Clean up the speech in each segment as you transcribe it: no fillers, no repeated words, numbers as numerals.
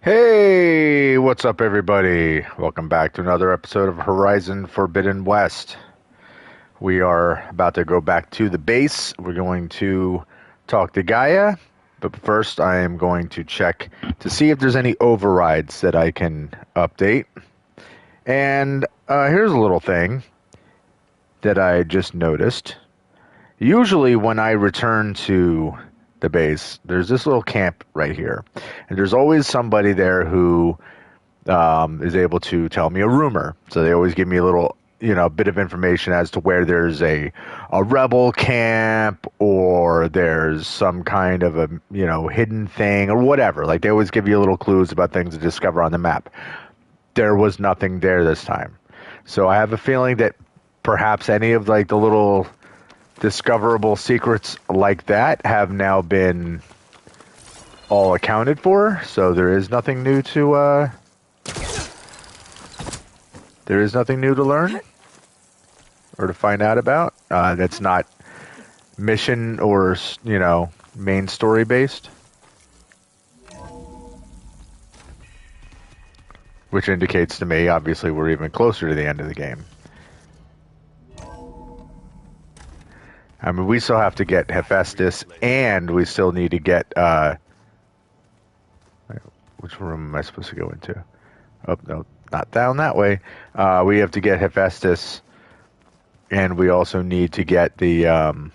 Hey, what's up, everybody? Welcome back to another episode of Horizon Forbidden West. We are about to go back to the base. We're going to talk to Gaia, but first, I am going to check to see if there's any overrides that I can update. And here's a little thing that I just noticed. Usually, when I return to the base, there's this little camp right here, and there's always somebody there who is able to tell me a rumor. So they always give me a little, bit of information as to where there's a rebel camp or there's some kind of a, hidden thing or whatever. Like they always give you little clues about things to discover on the map. There was nothing there this time. So I have a feeling that perhaps any of like the little discoverable secrets like that have now been all accounted for. So there is nothing new to learn or to find out about. That's not mission or, main story based, which indicates to me, obviously, we're even closer to the end of the game. I mean, we still have to get Hephaestus, and we still need to get, which room am I supposed to go into? Oh, no, not down that way. We have to get Hephaestus, and we also need to get the, right,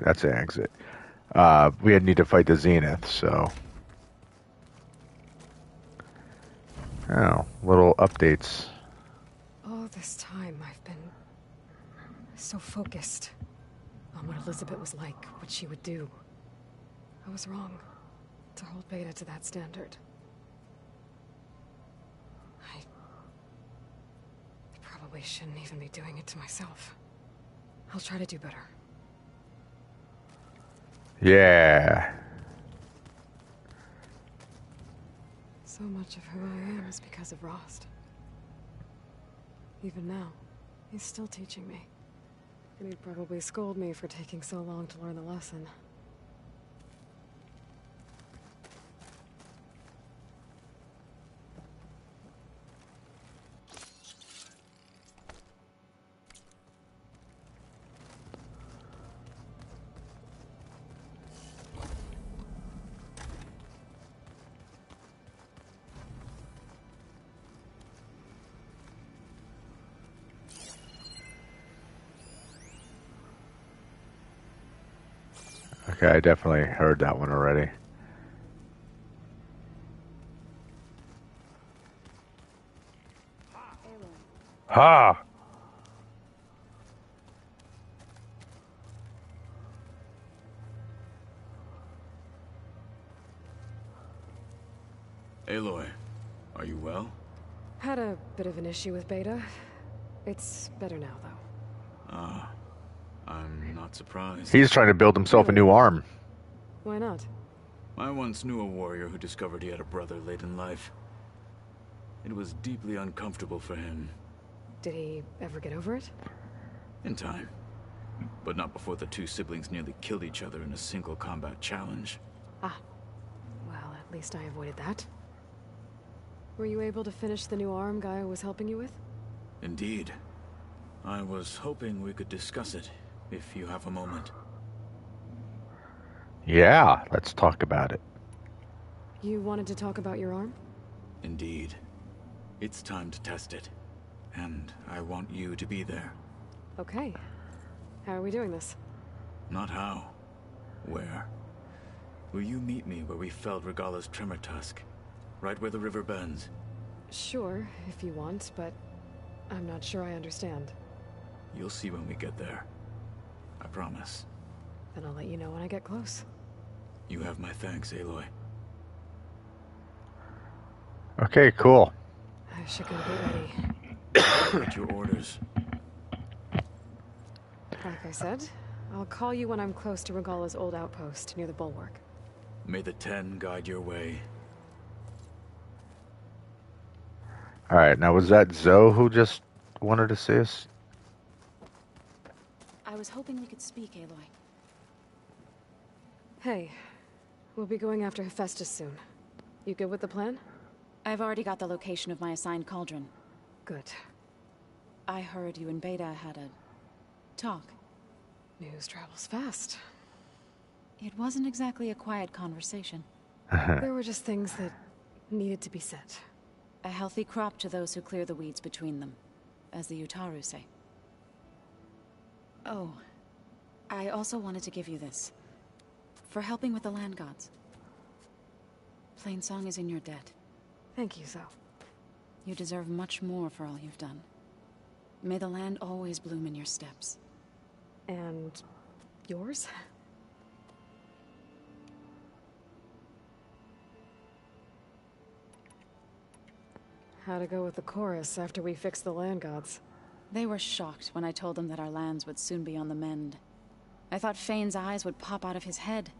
that's an exit. We need to fight the Zenith, so. Oh, little updates. All this time I've been so focused on what Elizabeth was like, what she would do. I was wrong to hold Beta to that standard. I probably shouldn't even be doing it to myself. I'll try to do better. Yeah. So much of who I am is because of Rost. Even now, he's still teaching me. And he'd probably scold me for taking so long to learn the lesson. Okay, I definitely heard that one already. Ha! Aloy, are you well? Had a bit of an issue with Beta. It's better now, though. I'm not surprised. He's trying to build himself a new arm. Why not? I once knew a warrior who discovered he had a brother late in life. It was deeply uncomfortable for him. Did he ever get over it? In time. But not before the two siblings nearly killed each other in a single combat challenge. Ah. Well, at least I avoided that. Were you able to finish the new arm Gaia was helping you with? Indeed. I was hoping we could discuss it, if you have a moment. Yeah, let's talk about it. You wanted to talk about your arm? Indeed. It's time to test it. And I want you to be there. Okay. How are we doing this? Not how. Where? Will you meet me where we felled Regala's tremor tusk? Right where the river bends? Sure, if you want, but I'm not sure I understand. You'll see when we get there. I promise. Then I'll let you know when I get close. You have my thanks, Aloy. Okay, cool. I should go get ready. At your orders. Like I said, I'll call you when I'm close to Regala's old outpost near the bulwark. May the 10 guide your way. Alright, now was that Zoe who just wanted to see us? I was hoping we could speak, Aloy. Hey, We'll be going after Hephaestus soon. You good with the plan? I've already got the location of my assigned cauldron. Good. I heard you and Beta had a talk. News travels fast. It wasn't exactly a quiet conversation. There were just things that needed to be said. A healthy crop to those who clear the weeds between them, as the Utaru say. Oh, I also wanted to give you this. For helping with the land gods. Plainsong is in your debt. Thank you, Zoe. You deserve much more for all you've done. May the land always bloom in your steps. And yours? How'd it go with the chorus after we fixed the land gods? They were shocked when I told them that our lands would soon be on the mend. I thought Fane's eyes would pop out of his head.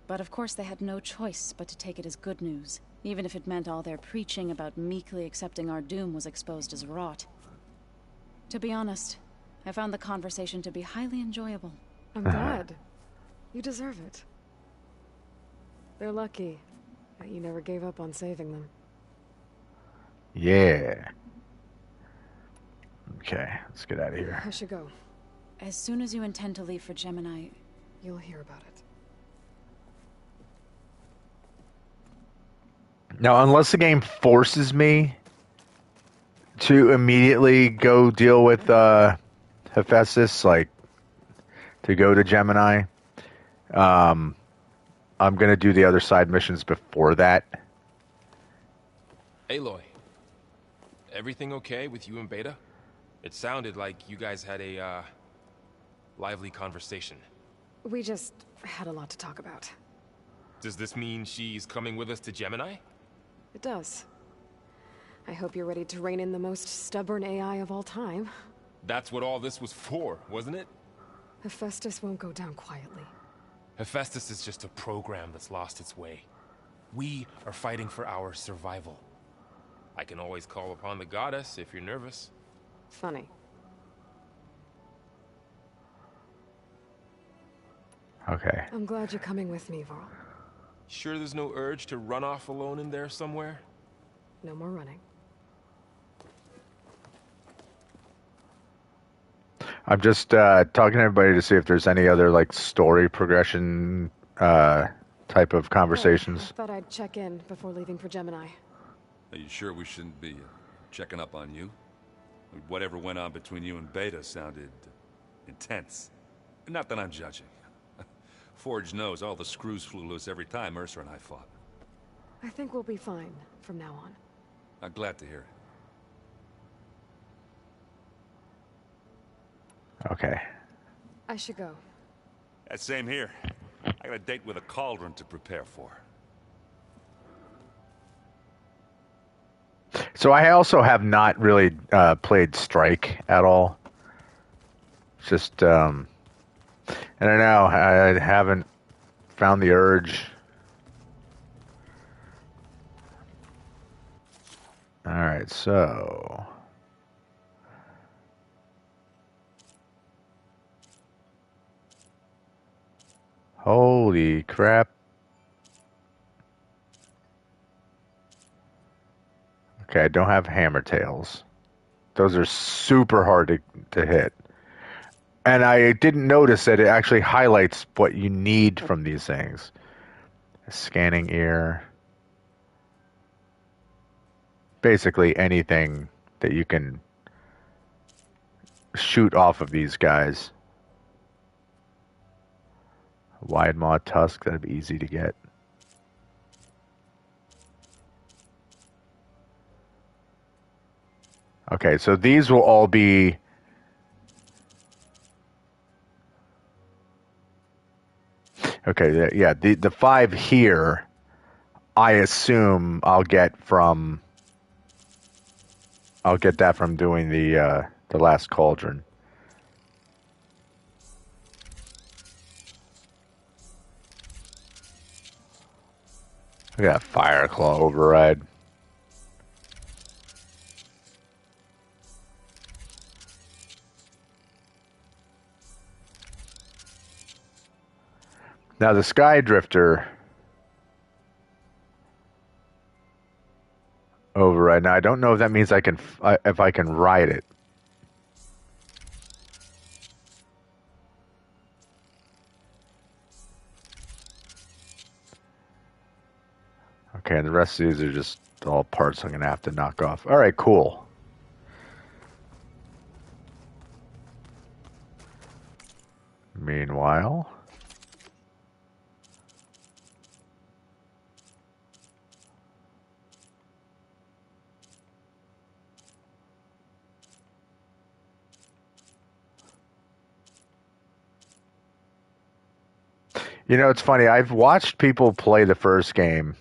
But of course they had no choice but to take it as good news, even if it meant all their preaching about meekly accepting our doom was exposed as rot. To be honest, I found the conversation to be highly enjoyable. I'm glad. You deserve it. They're lucky that you never gave up on saving them. Yeah. Okay, let's get out of here. I should go. As soon as you intend to leave for Gemini, You'll hear about it. Now, unless the game forces me to immediately go deal with Hephaestus, like to go to Gemini, I'm going to do the other side missions before that. Aloy, everything okay with you and Beta? It sounded like you guys had a, lively conversation. We just had a lot to talk about. Does this mean she's coming with us to Gemini? It does. I hope you're ready to rein in the most stubborn AI of all time. That's what all this was for, wasn't it? Hephaestus won't go down quietly. Hephaestus is just a program that's lost its way. We are fighting for our survival. I can always call upon the goddess if you're nervous. Funny. Okay. I'm glad you're coming with me, Varl. Sure there's no urge to run off alone in there somewhere? No more running. I'm just talking to everybody to see if there's any other like story progression type of conversations. I thought I'd check in before leaving for Gemini. Are you sure we shouldn't be checking up on you? Whatever went on between you and Beta sounded intense. Not that I'm judging. Forge knows all the screws flew loose every time Mercer and I fought. I think we'll be fine from now on. I'm glad to hear it. Okay. I should go. Same here. I got a date with a cauldron to prepare for. So I also have not really played Strike at all. It's just, I don't know. I haven't found the urge. All right, so holy crap. Okay, I don't have hammer tails. Those are super hard to hit. And I didn't notice that it actually highlights what you need from these things. A scanning ear. Basically anything that you can shoot off of these guys. Wide maw tusk, that'd be easy to get. Okay, so these will all be okay. Yeah, the 5 here, I assume I'll get that from doing the last cauldron. We got Fire Claw override. Now the Sky Drifter override. Now I don't know if that means if I can ride it. Okay, and the rest of these are just all parts I'm gonna have to knock off. All right, cool. Meanwhile, you know, it's funny. I've watched people play the first game,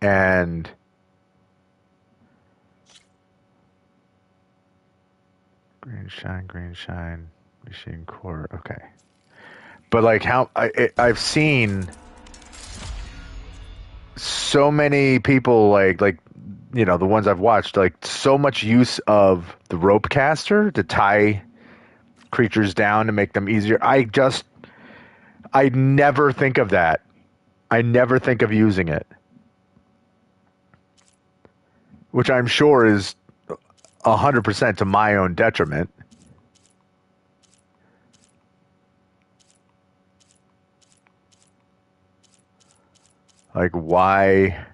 and green shine, machine core. Okay, but like I've seen so many people like you know the ones I've watched like so much use of the rope caster to tie creatures down to make them easier. I never think of that. I never think of using it, which I'm sure is 100% to my own detriment. Like why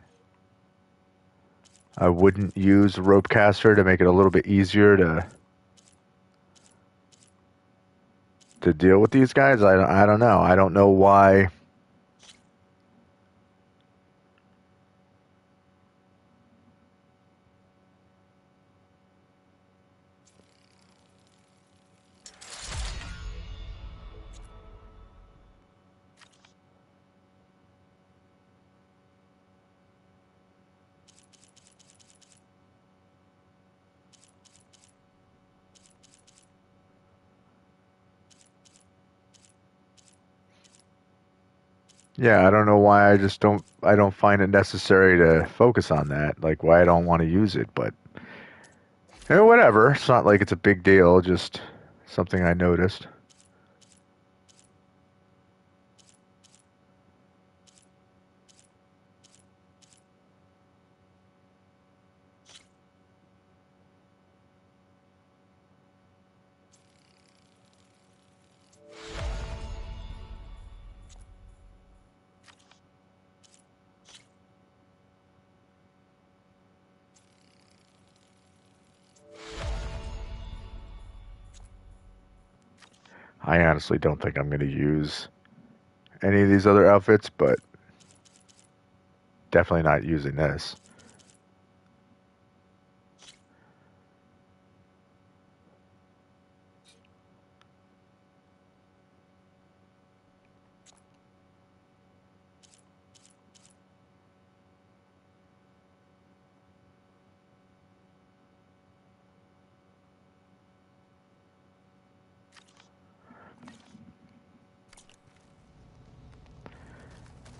I wouldn't use rope caster to make it a little bit easier to deal with these guys. I don't know. I don't know why. Yeah, I don't know why I don't find it necessary to focus on that. Like why I don't want to use it, but whatever. It's not like it's a big deal, just something I noticed. I honestly don't think I'm going to use any of these other outfits, but definitely not using this.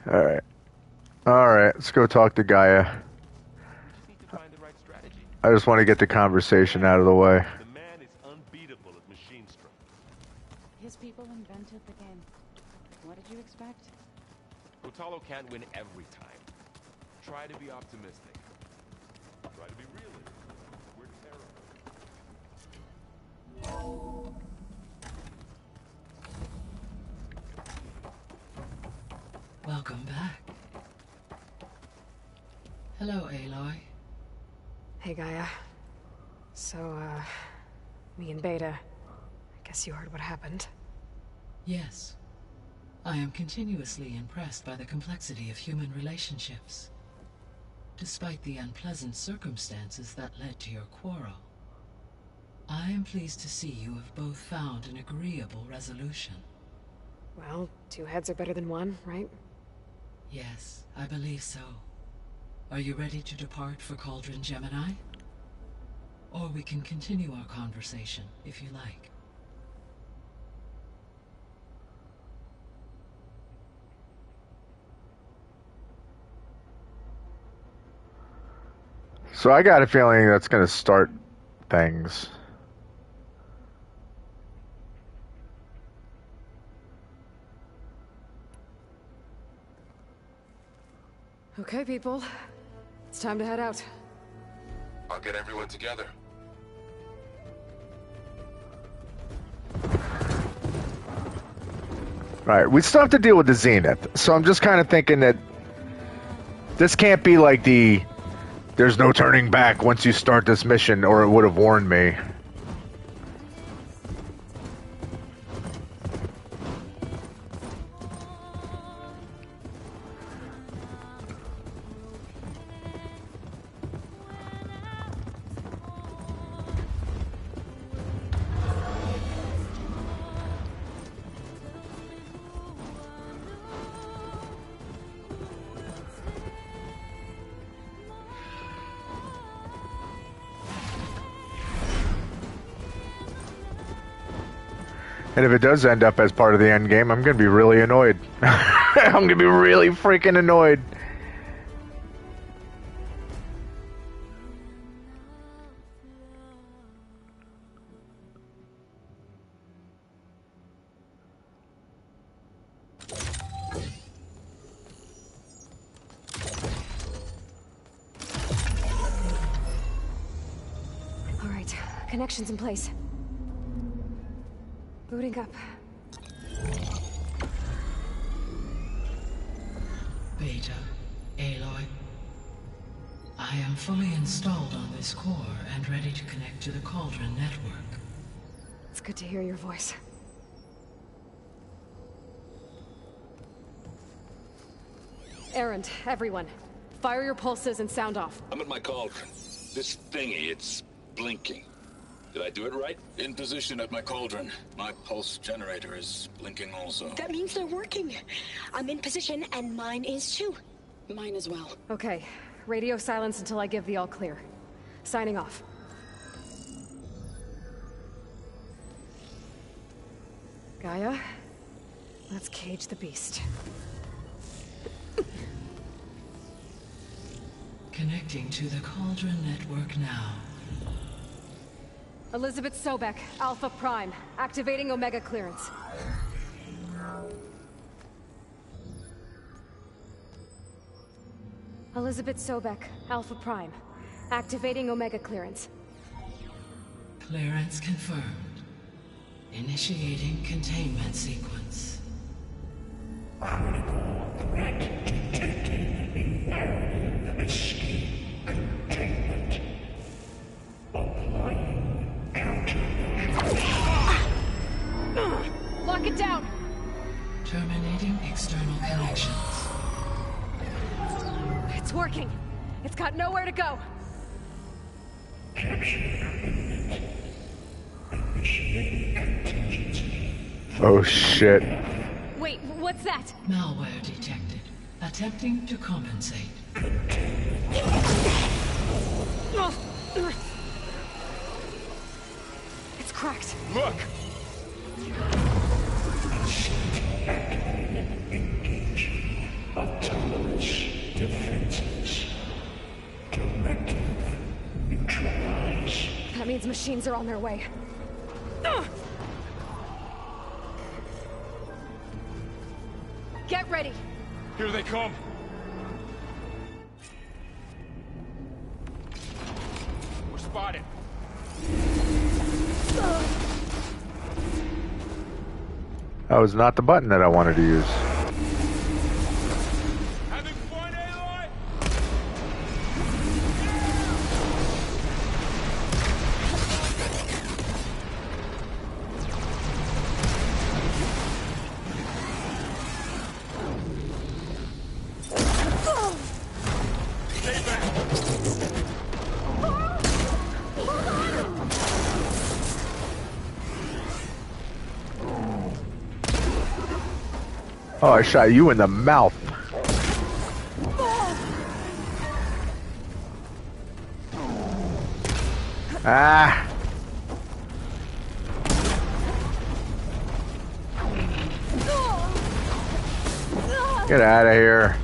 All right. All right, let's go talk to Gaia. We just need to find the right strategy. I just want to get the conversation out of the way. The man is unbeatable at machine strike. His people invented the game. What did you expect? Rotalo can't win every time. Try to be optimistic. Try to be realistic. We're terrible. Welcome back. Hello, Aloy. Hey, Gaia. So, me and Beta. I guess you heard what happened. Yes. I am continuously impressed by the complexity of human relationships. Despite the unpleasant circumstances that led to your quarrel, I am pleased to see you have both found an agreeable resolution. Well, two heads are better than one, right? Yes, I believe so. Are you ready to depart for Cauldron Gemini? Or we can continue our conversation, if you like. So I got a feeling that's going to start things. Okay, people. It's time to head out. I'll get everyone together. Alright, we still have to deal with the Zenith, so I'm just kind of thinking that this can't be like the there's no turning back once you start this mission, or it would have warned me. And if it does end up as part of the end game, I'm going to be really annoyed. I'm going to be really freaking annoyed. All right, connections in place. Booting up. Beta, Aloy. I am fully installed on this core and ready to connect to the Cauldron network. It's good to hear your voice. Errand, everyone. Fire your pulses and sound off. I'm at my cauldron. This thingy, it's blinking. Did I do it right? In position at my cauldron. My pulse generator is blinking also. That means they're working. I'm in position and mine is too. Mine as well. Okay, radio silence until I give the all clear. Signing off. Gaia, let's cage the beast. Connecting to the Cauldron network now. Elizabeth Sobek, Alpha Prime, activating Omega clearance. Elizabeth Sobek, Alpha Prime, activating Omega clearance. Clearance confirmed. Initiating containment sequence. Critical threat detected. Imperative escape containment. Applying countermeasures. Lock it down! Terminating external connections. It's working. It's got nowhere to go. Capture imminent. Initiating contingency. Oh shit. Wait, what's that? Malware detected. Attempting to compensate. It's cracked. Look! Engaging autonomous defenses. Directive neutralize. That means machines are on their way. Get ready. Here they come. We're spotted. That was not the button that I wanted to use. Having fun, Aloy? Stay back. Oh, I shot you in the mouth. Ah. Get out of here.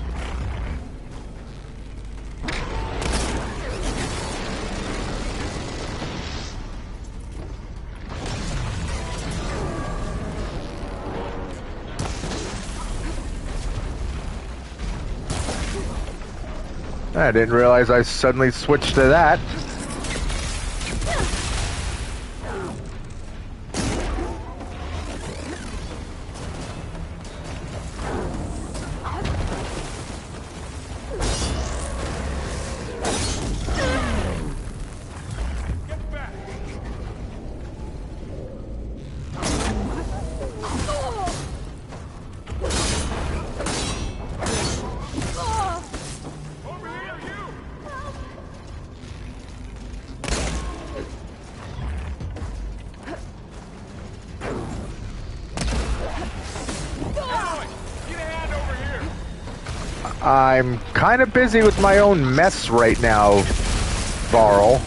I didn't realize I suddenly switched to that. I'm kind of busy with my own mess right now, Varl.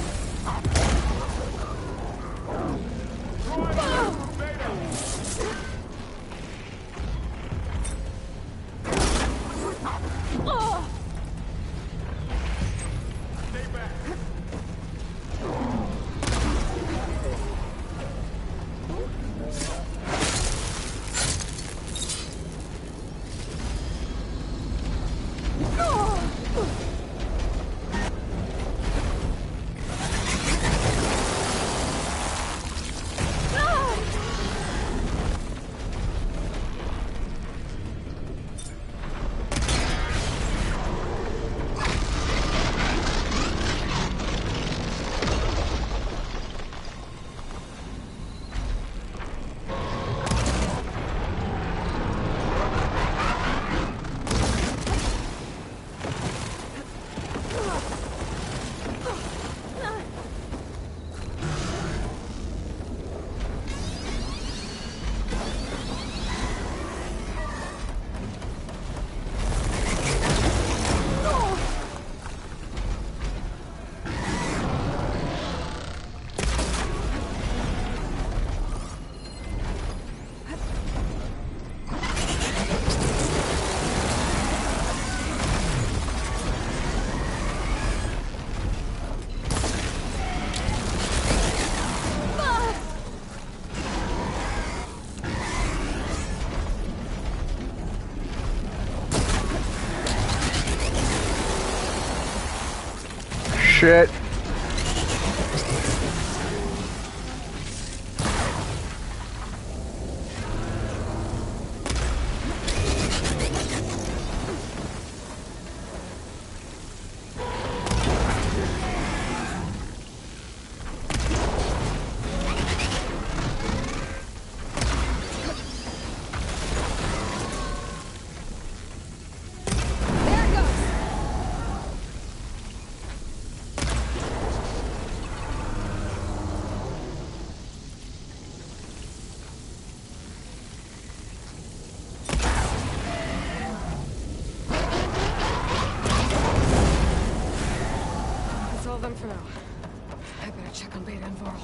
Shit. That's all of them for now. I better check on Beta and Varl.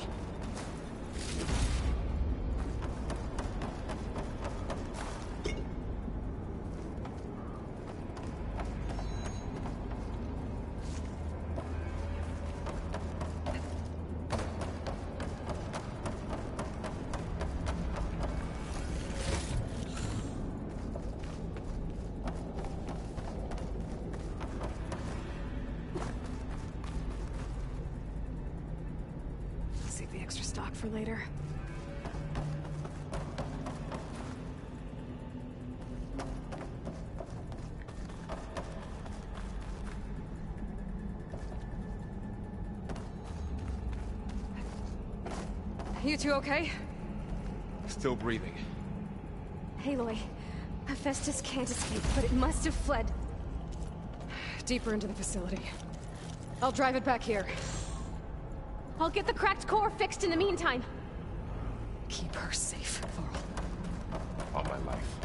Save the extra stock for later. You two okay? Still breathing. Aloy, Hephaestus can't escape, but it must have fled. Deeper into the facility. I'll drive it back here. I'll get the cracked core fixed in the meantime. Keep her safe, Varl. On my life.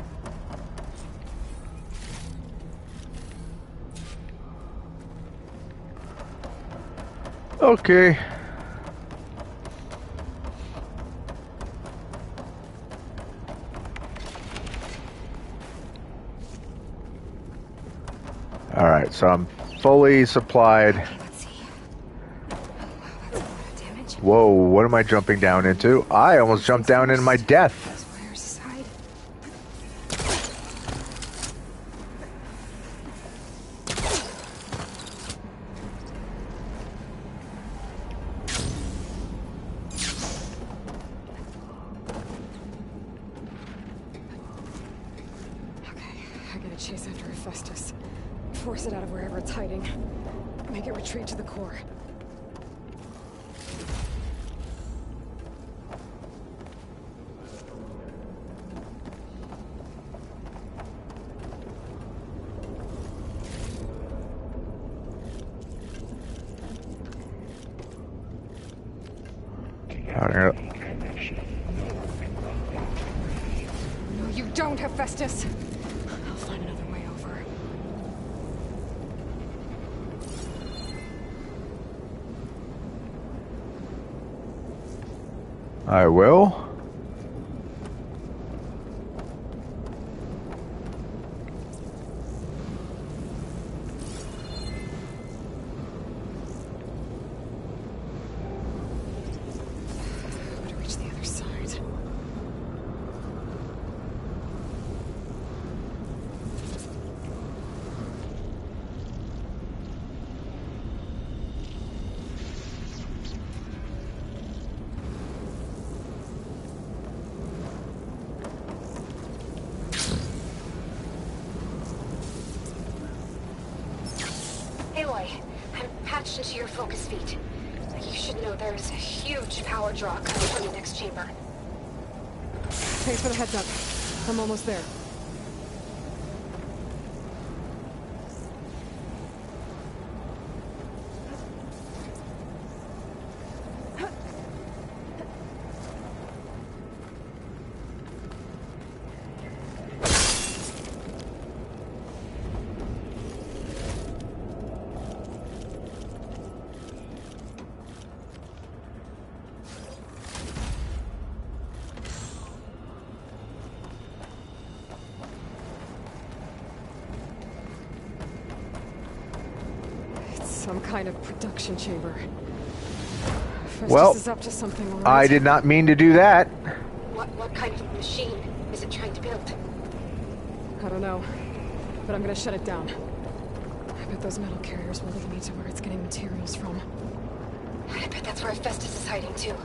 Okay. All right, so I'm fully supplied. Let's see. Oh, wow, that's a lot of damage. Whoa, what am I jumping down into? I almost jumped down into my death. Those wires aside. Okay, I gotta chase after Hephaestus. Force it out of wherever it's hiding. Make it retreat to the core. Alright. No, you don't, Hephaestus! I'll find another way over. I will. Gotta reach the other side. Aloy, I'm patched into your focus feed. You should know there's a huge power draw coming from the next chamber. Thanks for the heads up. I'm almost there. Some kind of production chamber. Festus Well, is up to something, all right? I did not mean to do that. What kind of machine is it trying to build? I don't know, but I'm gonna shut it down. I bet those metal carriers will lead me to where it's getting materials from. I bet that's where Festus is hiding too.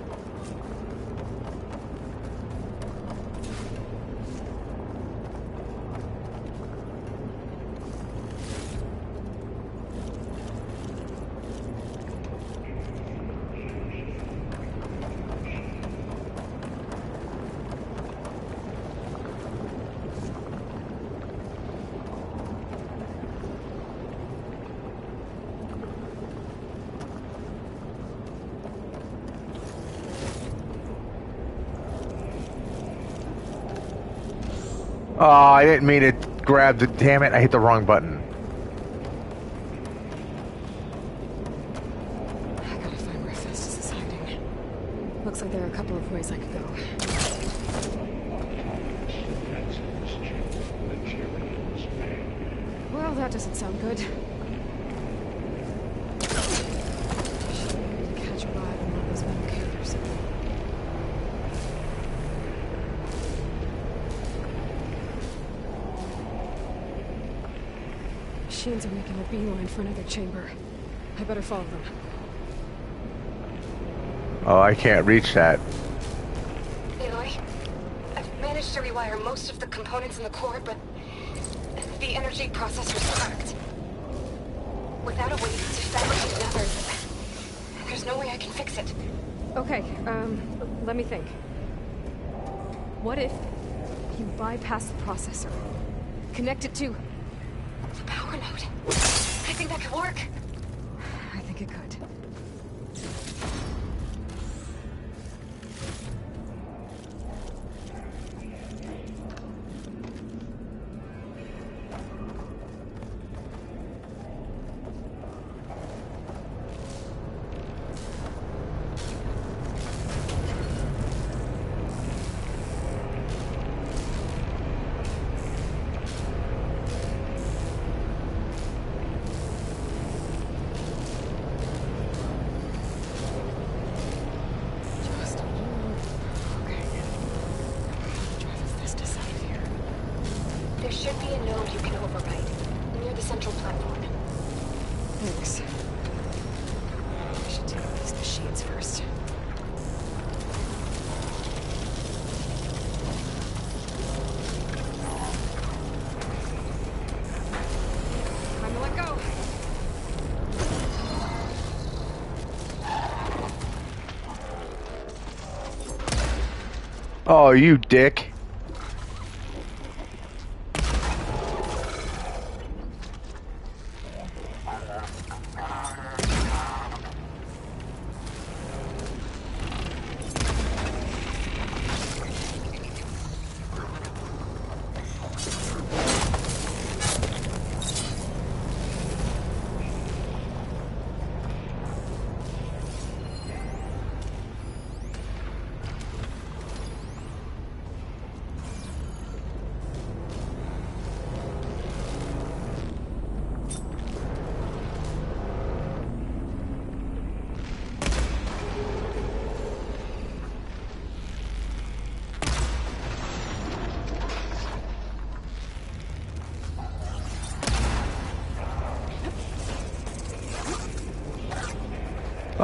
Oh, I didn't mean to grab the... Damn it, I hit the wrong button. I gotta find where Festus is hiding. Looks like there are a couple of ways I could go. Well, that doesn't sound good. Should be able to catch a ride on one of those metal carriers. Machines are making a beeline for another chamber. I better follow them. Oh, I can't reach that. Aloy, I've managed to rewire most of the components in the core, but the energy processor's cracked. Without a way to fabricate another, there's no way I can fix it. Okay, let me think. What if you bypass the processor? Connect it to the power node. I think that could work. I think it could. There should be a node you can override, near the central platform. Thanks. I should deal with these machines first. Time to let go. Oh, you dick.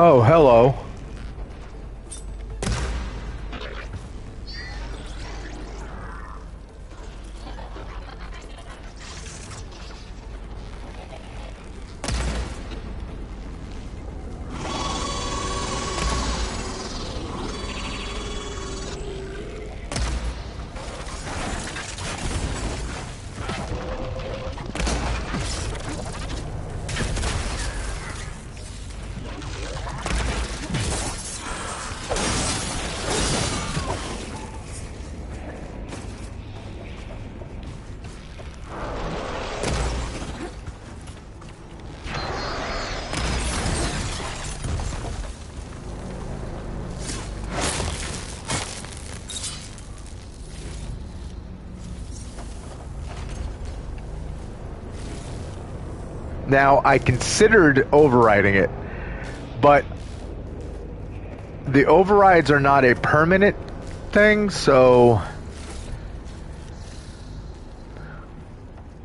Oh, hello. Now, I considered overriding it, but the overrides are not a permanent thing, so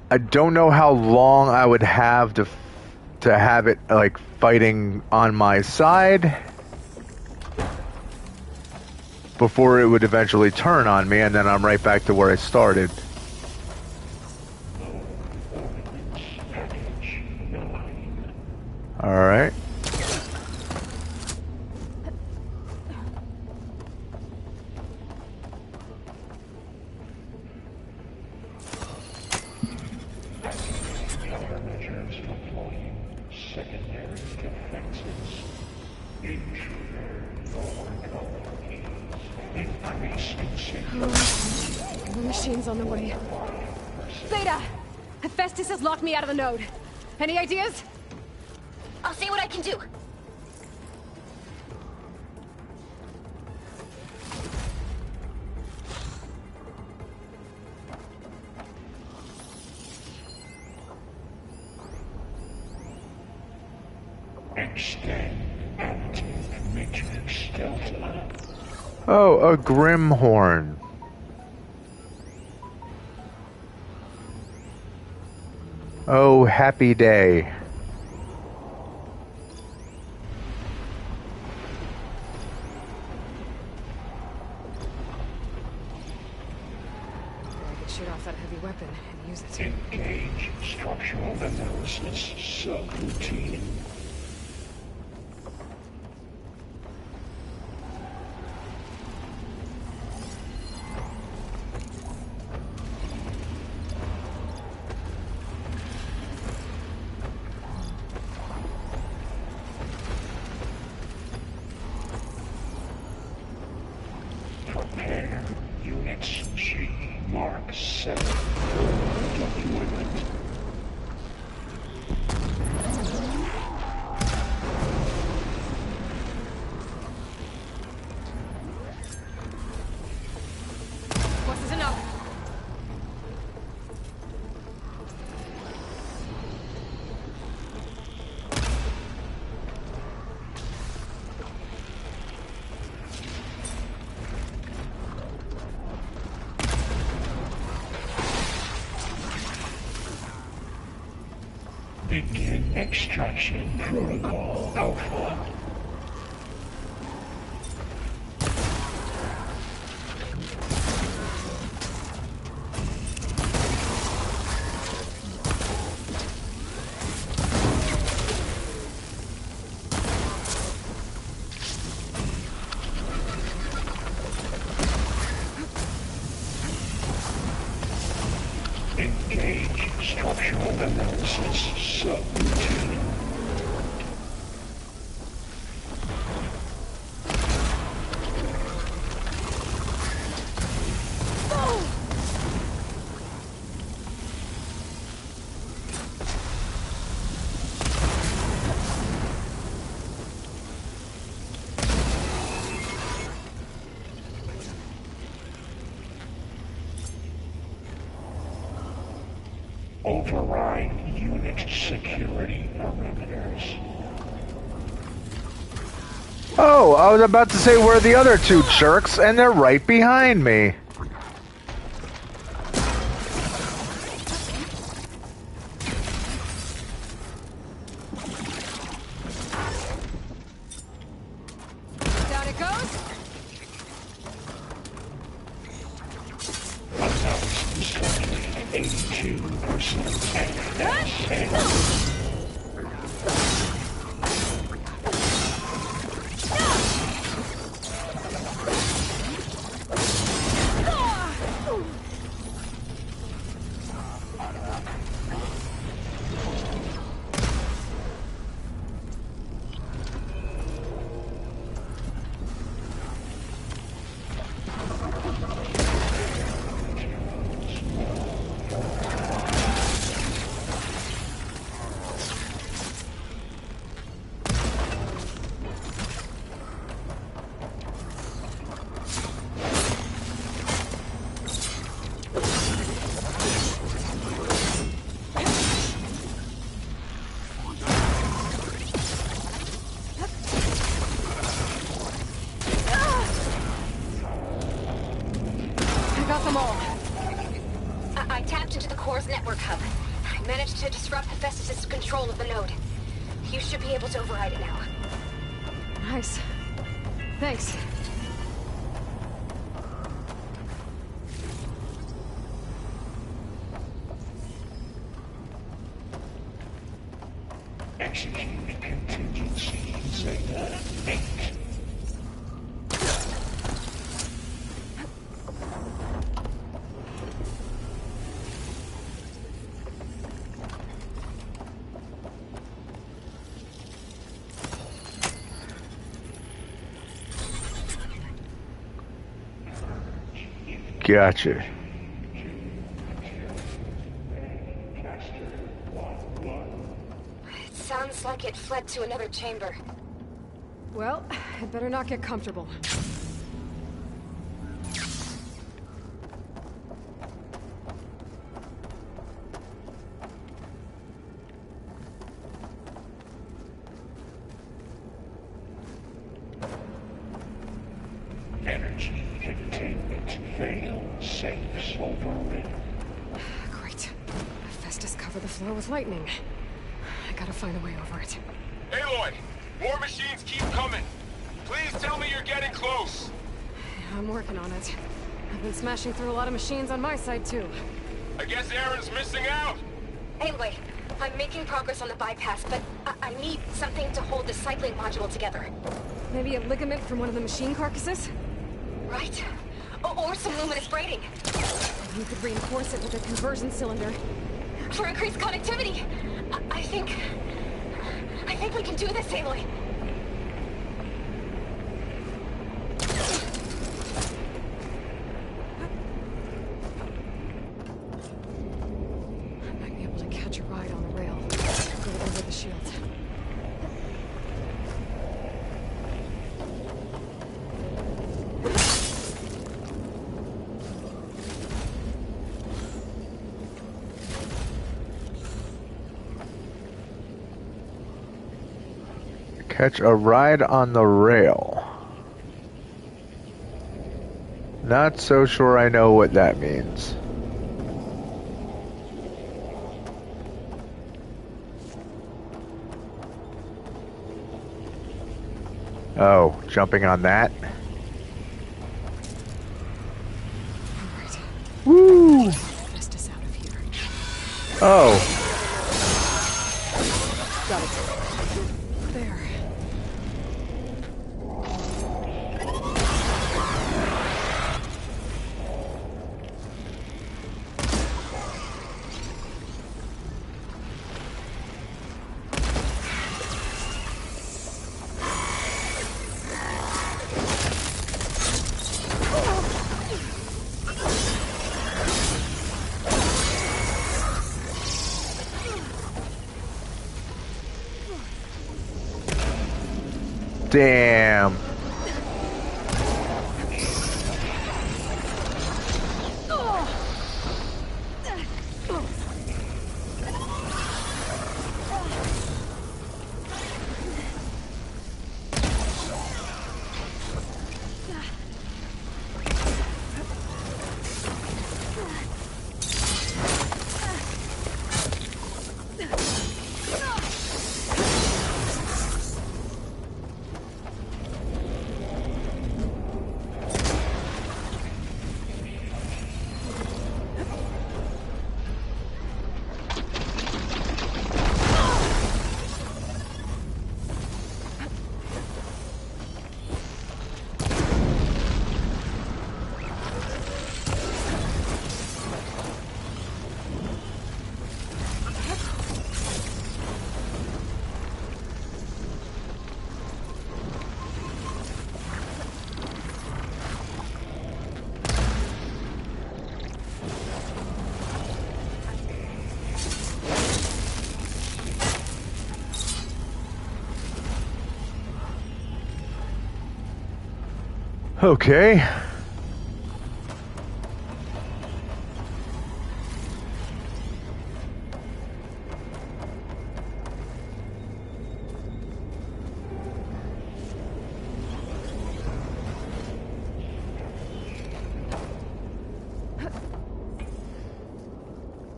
I don't know how long I would have to have it like fighting on my side before it would eventually turn on me, and then I'm right back to where I started. All right. Countermeasures deploying secondary defenses. Intruder vulnerabilities. Increasing security. The machine's on the way. Beta! Hephaestus has locked me out of the node. Any ideas? I'll see what I can do. Extend active matrix delta. Oh, a Grimhorn. Oh, happy day. I could shoot off that heavy weapon and use it. Engage structural analysis subroutine. Prepare units G Mark 7 for deployment. What's enough? Begin extraction protocol Alpha. Engage structural analysis subroutine. Override unit security perimeters. Oh, I was about to say where are the other two jerks, and they're right behind me. 2% excess. I tapped into the core's network hub. I managed to disrupt Hephaestus' control of the node. You should be able to override it now. Nice. Thanks. Execute contingency Zeta 8. Gotcha. It sounds like it fled to another chamber. Well, I'd better not get comfortable. Energy containment fail. Safes overridden. Great. Hephaestus covered the floor with lightning. I gotta find a way over it. Aloy! More machines keep coming! Please tell me you're getting close! Yeah, I'm working on it. I've been smashing through a lot of machines on my side, too. I guess Aaron's missing out! Anyway, I'm making progress on the bypass, but I need something to hold the cycling module together. Maybe a ligament from one of the machine carcasses? Right? Or some luminous braiding. You could reinforce it with a conversion cylinder. For increased connectivity! I think we can do this, Aloy. I might be able to catch a ride on the rail. Go over the shield. Catch a ride on the rail. Not so sure I know what that means. Oh, jumping on that? Alright. Woo! Best us out of here. Oh. Got it. There. Damn. Okay.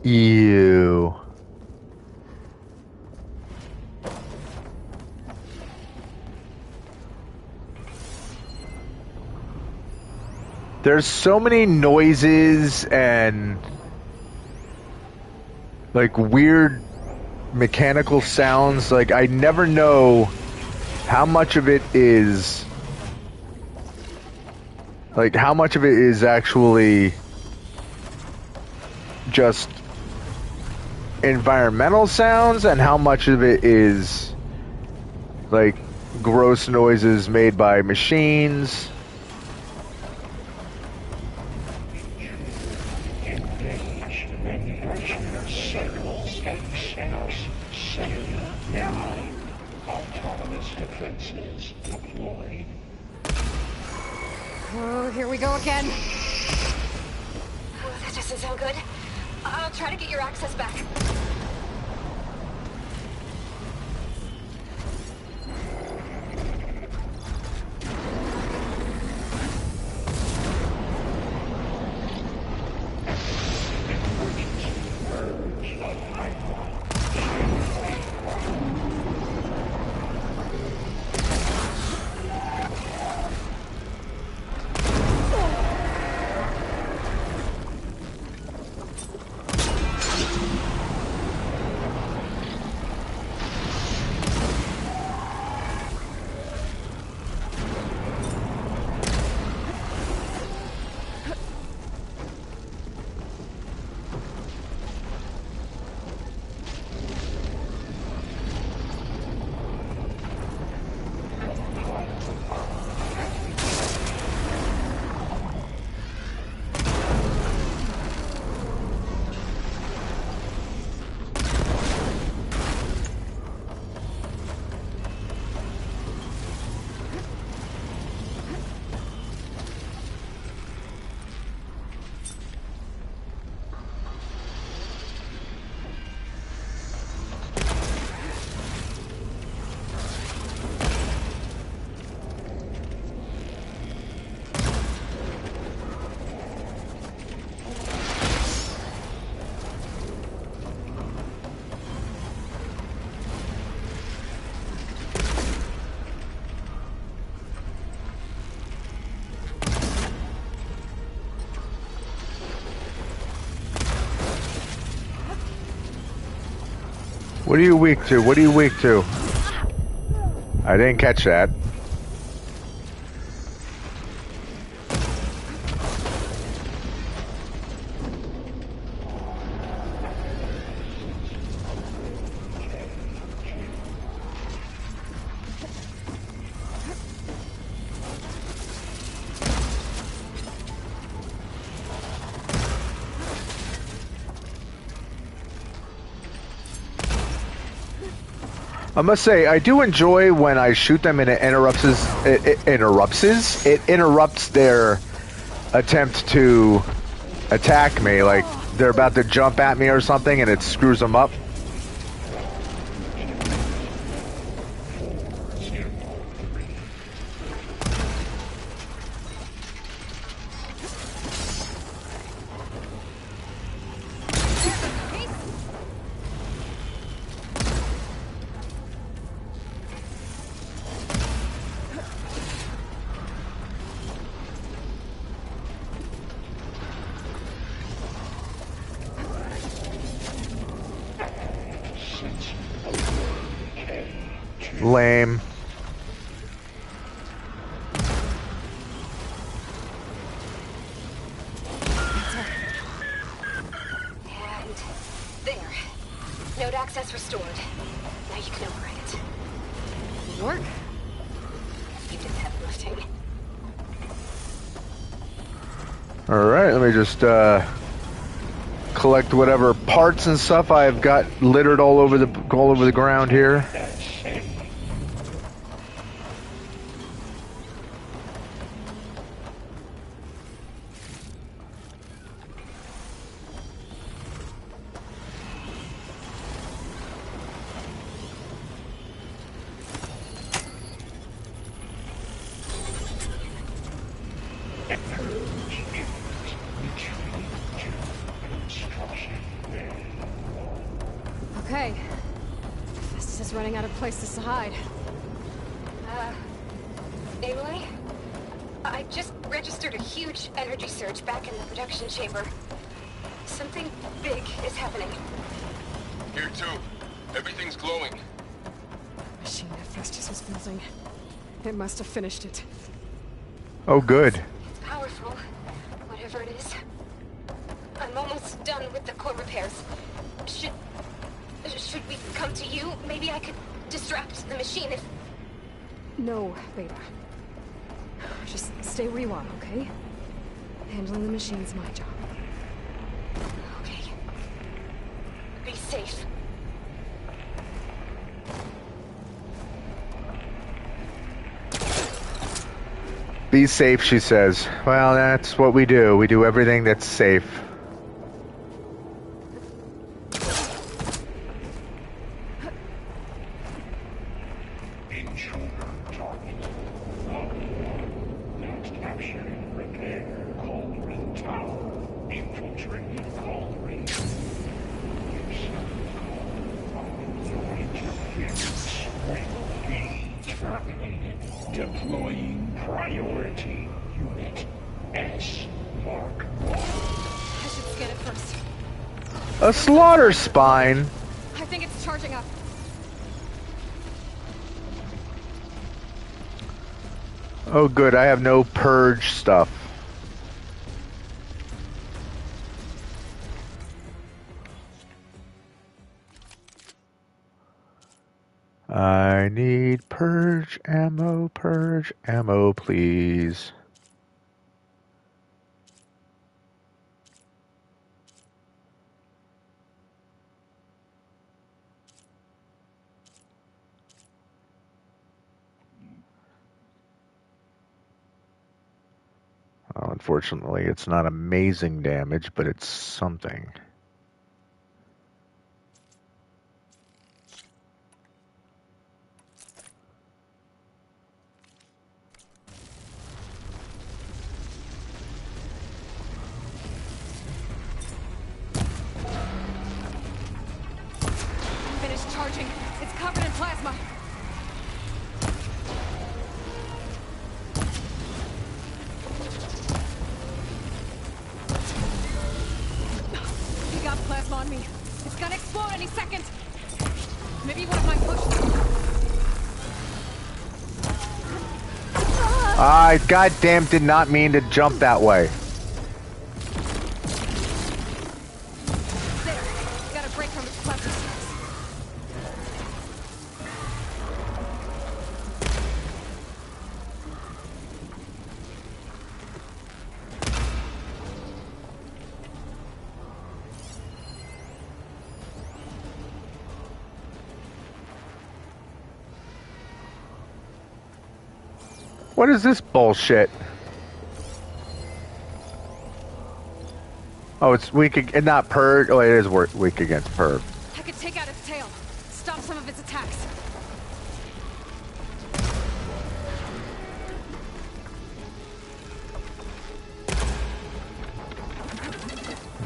Ew. There's so many noises and like weird mechanical sounds. Like I never know how much of it is actually just environmental sounds and how much of it is like gross noises made by machines. Engage manipulation signals and cellular memory. Autonomous defenses deployed. Oh, here we go again. Oh, that doesn't sound good. I'll try to get your access back. What are you weak to? What are you weak to? I didn't catch that. I must say, I do enjoy when I shoot them and it interrupts their attempt to attack me. Like they're about to jump at me or something and it screws them up. Lame. And there. Node access restored. Now you can override it. Work. You did the heavy lifting. Alright, let me just collect whatever parts and stuff I've got littered all over the ground here. places to hide. Aloy? I just registered a huge energy surge back in the production chamber. Something big is happening. Here too. Everything's glowing. Machine Hephaestus was building. It must have finished it. Oh, good. It's powerful, whatever it is. I'm almost done with the core repairs. Should we come to you? Maybe I could distract the machine if... No, Beta. Just stay where you are, okay? Handling the machine's my job. Okay. Be safe. Be safe, she says. Well, that's what we do. We do everything that's safe. Intruder target. Not capturing repair Cauldron Tower. Infiltrating Cauldron. Your interference will be terminated. Deploying priority unit S Mark 1. I should scan it first. A slaughter spine. I think it's charging up. Oh, good. I have no purge stuff. I need purge ammo, please. Oh, unfortunately, it's not amazing damage, but it's something. Finished charging. It's covered in plasma. You got plasma on me. It's gonna explode any second. Maybe one of my push. I goddamn did not mean to jump that way. There. Got a break from its plasma source. What is this bullshit? Oh, it's weak and not purge. Oh, it is weak against purge. I could take out its tail. Stop some of its attacks.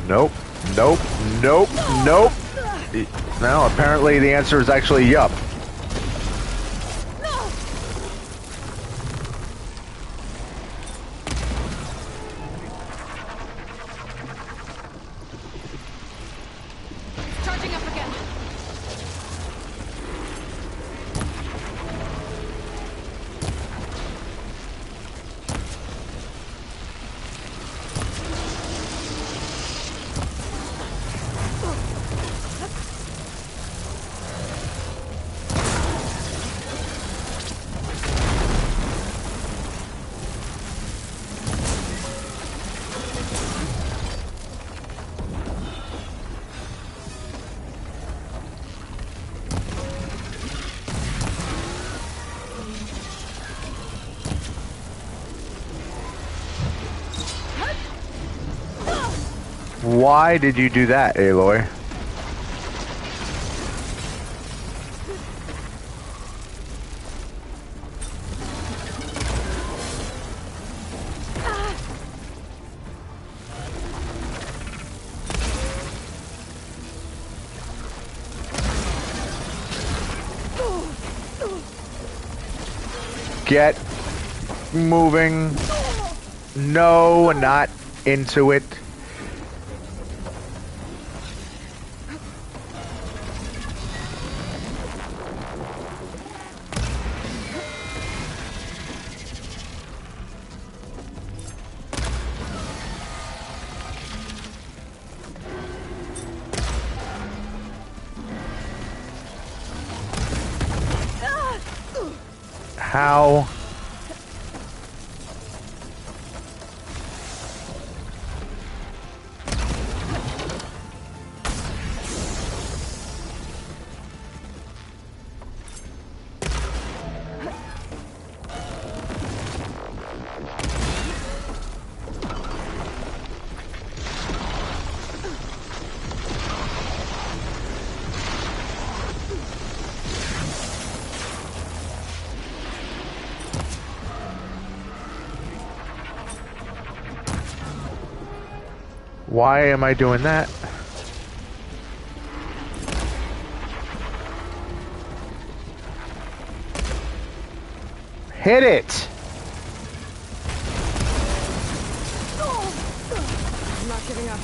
Nope. Nope. Nope. Nope. No, apparently the answer is actually yup. Charging up again. Why did you do that, Aloy? Get moving. No, not into it. How? Why am I doing that? Hit it! I'm not giving up.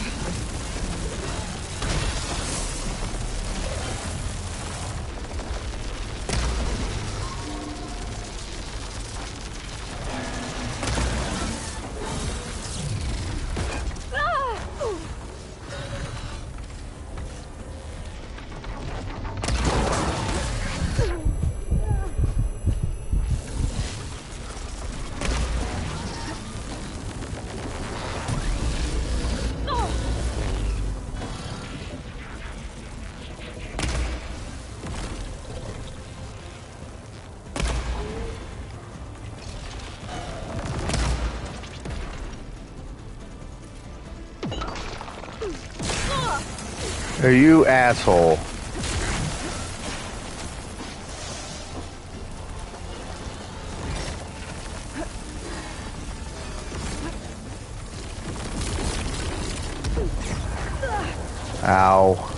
You asshole. Ow.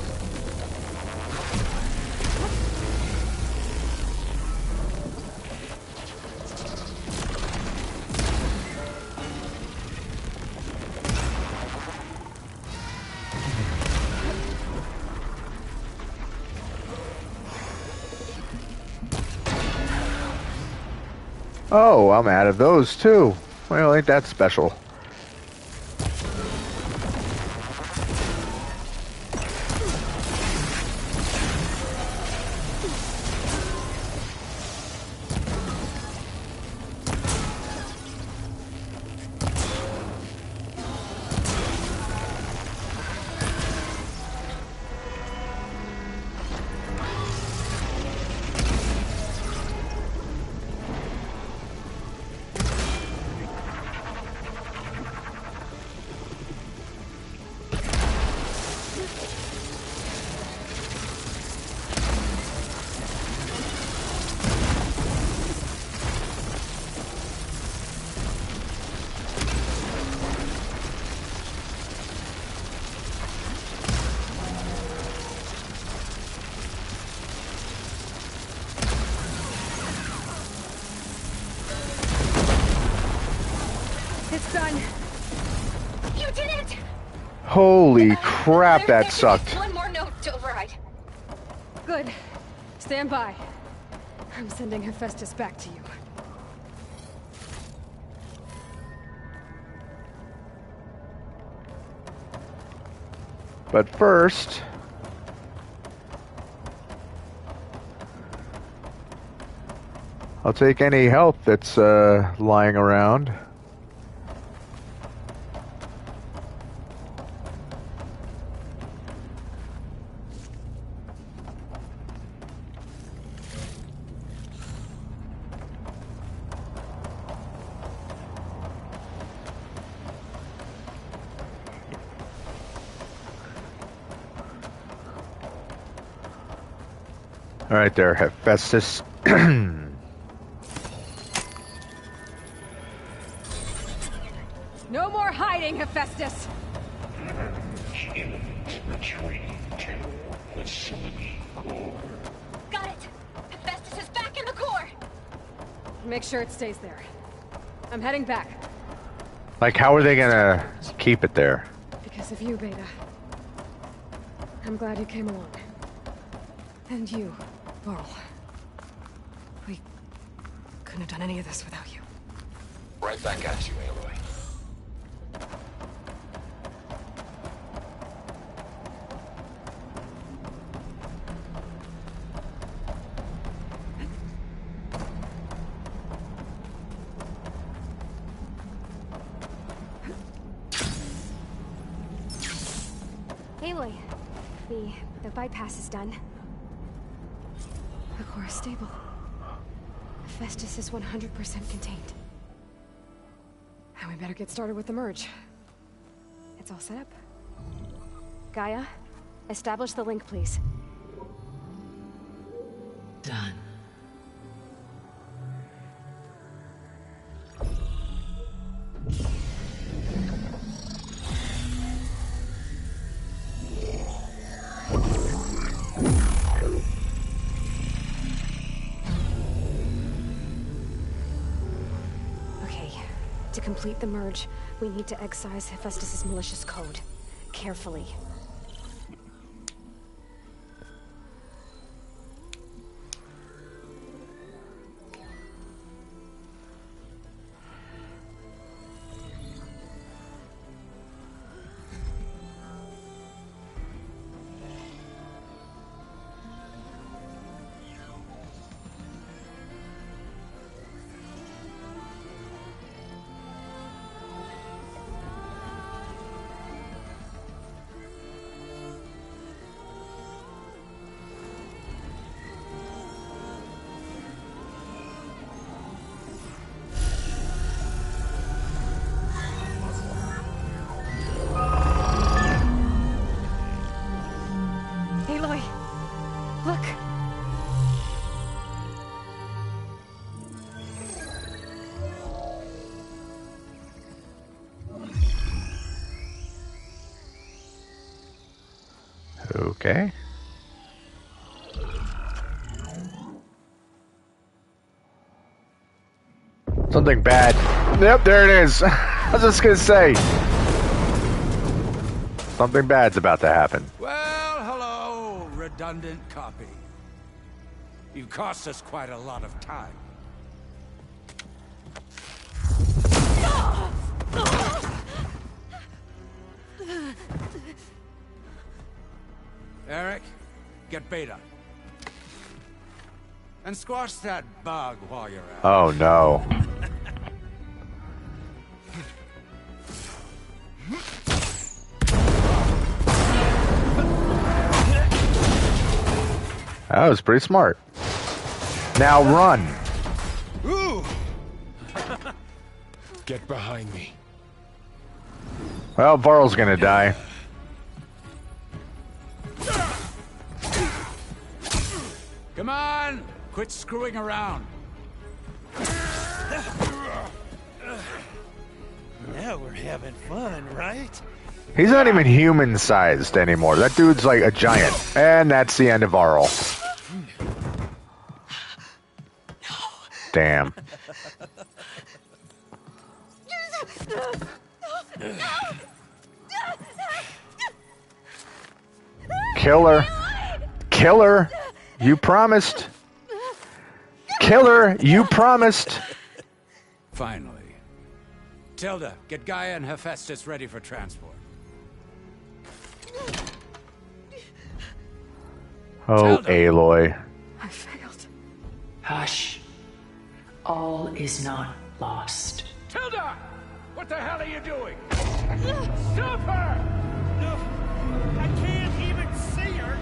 Oh, I'm out of those too. Well, ain't that special. It's done. You did it! Holy crap, that sucked. One more note to override. Good. Stand by. I'm sending Hephaestus back to you. But first... I'll take any health that's lying around. All right there, Hephaestus. No more hiding, Hephaestus! Got it! Hephaestus is back in the core! Make sure it stays there. I'm heading back. Like, how are they gonna keep it there? Because of you, Beta. I'm glad you came along. And you, Varl. We couldn't have done any of this without you. Right back at you, Aloy. Aloy, the bypass is done. The core is stable. Hephaestus is 100% contained. And we better get started with the merge. It's all set up. Gaia, establish the link, please. Done. Okay, to complete the merge, we need to excise Hephaestus's malicious code. Carefully. Aloy! Look! Okay. Something bad. Yep, there it is. I was just gonna say. Something bad's about to happen. Well, hello, redundant copy. You've cost us quite a lot of time. Eric, get Beta. And squash that bug while you're at it. Oh no. That was pretty smart. Now run. Ooh! Get behind me. Well, Varl's gonna die. Come on! Quit screwing around. Now we're having fun, right? He's not even human-sized anymore. That dude's like a giant. And that's the end of Varl. Damn. Killer. Killer. You promised. Killer, you promised. Finally. Tilda, get Gaia and Hephaestus ready for transport. Oh, Tilda. Aloy. I failed. Hush. All is not lost. Tilda! What the hell are you doing? Stop her! No, I can't even see her.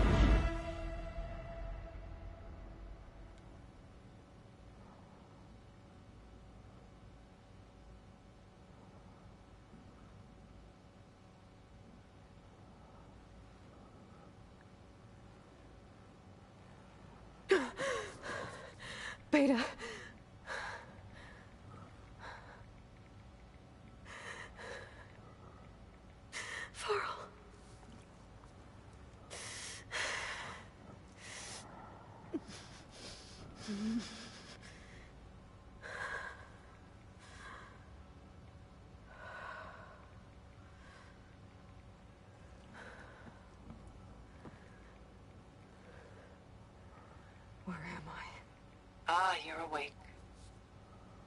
Beta. Varl. Ah, you're awake.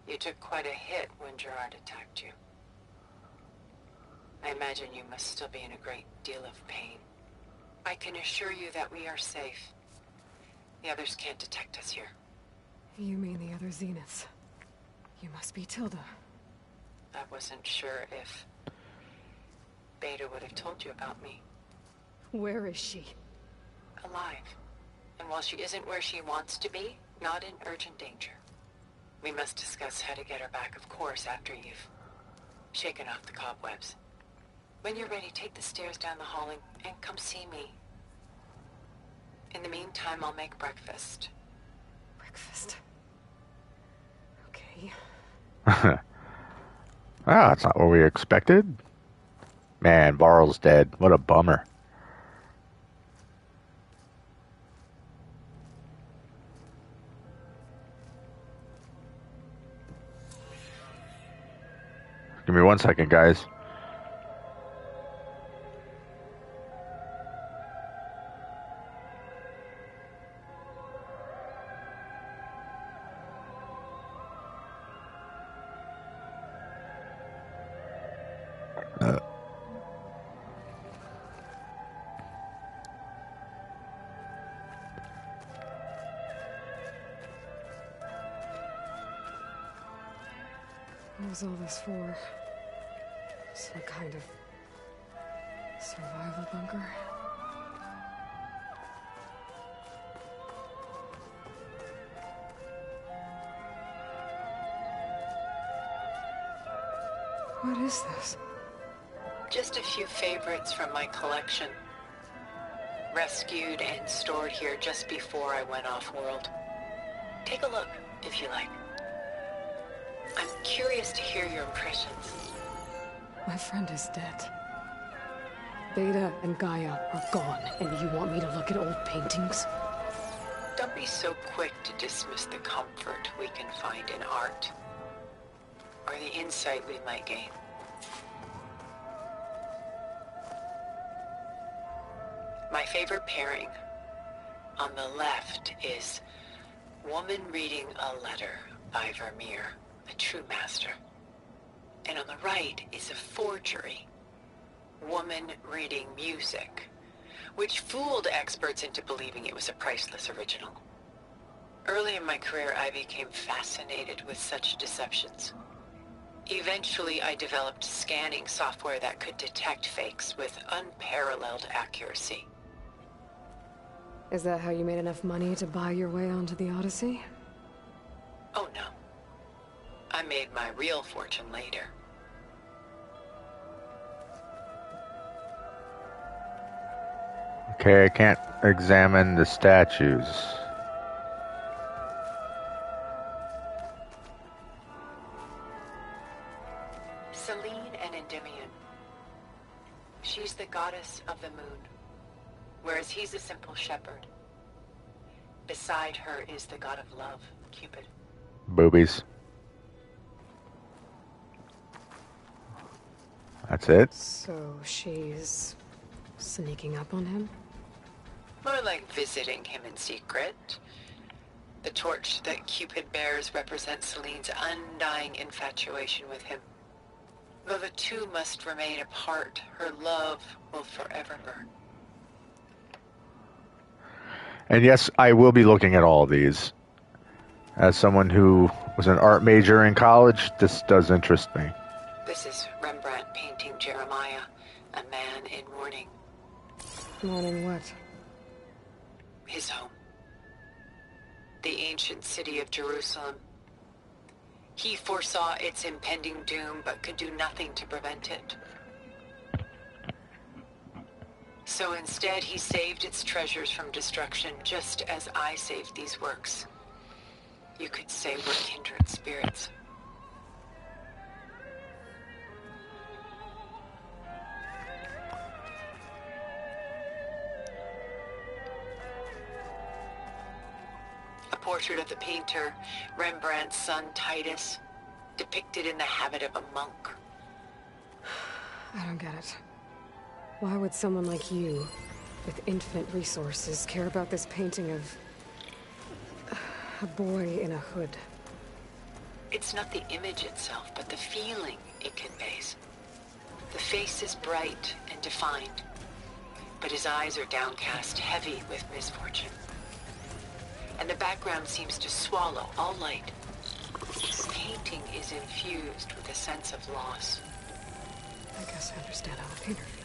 You took quite a hit when Gerard attacked you. I imagine you must still be in a great deal of pain. I can assure you that we are safe. The others can't detect us here. You mean the other Zeniths? You must be Tilda. I wasn't sure if Beta would have told you about me. Where is she? Alive. And while she isn't where she wants to be, not in urgent danger. We must discuss how to get her back, of course, after you've shaken off the cobwebs. When you're ready, take the stairs down the hall and come see me. In the meantime, I'll make breakfast. Breakfast? Okay. Ah, that's not what we expected. Man, Varl's dead. What a bummer. Give me 1 second, guys. What was all this for? Some kind of survival bunker? What is this? Just a few favorites from my collection. Rescued and stored here just before I went off-world. Take a look, if you like. I'm curious to hear your impressions. My friend is dead. Beta and Gaia are gone, and you want me to look at old paintings? Don't be so quick to dismiss the comfort we can find in art, or the insight we might gain. My favorite pairing on the left is Woman Reading a Letter by Vermeer, a true master. And on the right is a forgery, Woman Reading Music, which fooled experts into believing it was a priceless original. Early in my career, I became fascinated with such deceptions. Eventually, I developed scanning software that could detect fakes with unparalleled accuracy. Is that how you made enough money to buy your way onto the Odyssey? Oh no. I made my real fortune later. Okay, I can't examine the statues. Selene and Endymion. She's the goddess of the moon, whereas he's a simple shepherd. Beside her is the god of love, Cupid. Boobies. That's it? So she's sneaking up on him? More like visiting him in secret. The torch that Cupid bears represents Selene's undying infatuation with him. Though the two must remain apart, her love will forever burn. And yes, I will be looking at all of these. As someone who was an art major in college, this does interest me. This is Rembrandt painting Jeremiah, a man in mourning. Mourning what? His home. The ancient city of Jerusalem. He foresaw its impending doom, but could do nothing to prevent it. So instead, he saved its treasures from destruction, just as I saved these works. You could say we're kindred spirits. A portrait of the painter, Rembrandt's son Titus, depicted in the habit of a monk. I don't get it. Why would someone like you, with infinite resources, care about this painting of A boy in a hood. It's not the image itself, but the feeling it conveys. The face is bright and defined, but his eyes are downcast, heavy with misfortune. And the background seems to swallow all light. The painting is infused with a sense of loss. I guess I understand how a painter feels.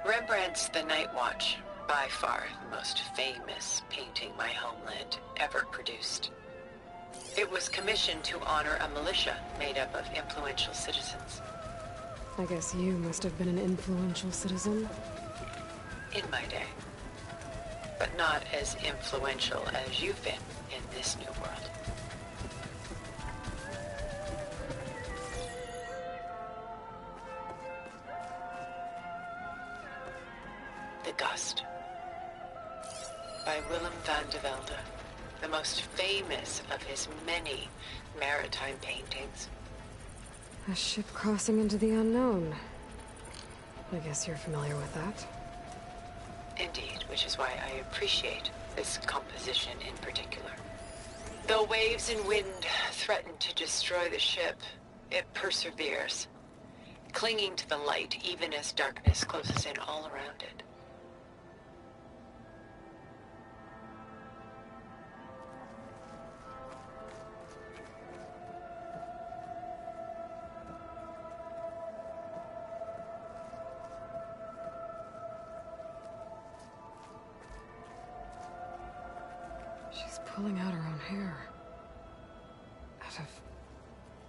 Rembrandt's The Night Watch, by far the most famous painting my homeland ever produced. It was commissioned to honor a militia made up of influential citizens. I guess you must have been an influential citizen. In my day. But not as influential as you've been in this new world. The Gust. By Willem van de Velde, the most famous of his many maritime paintings. A ship crossing into the unknown. I guess you're familiar with that. Indeed, which is why I appreciate this composition in particular. Though waves and wind threaten to destroy the ship, it perseveres, clinging to the light even as darkness closes in all around it. She's pulling out her own hair. Out of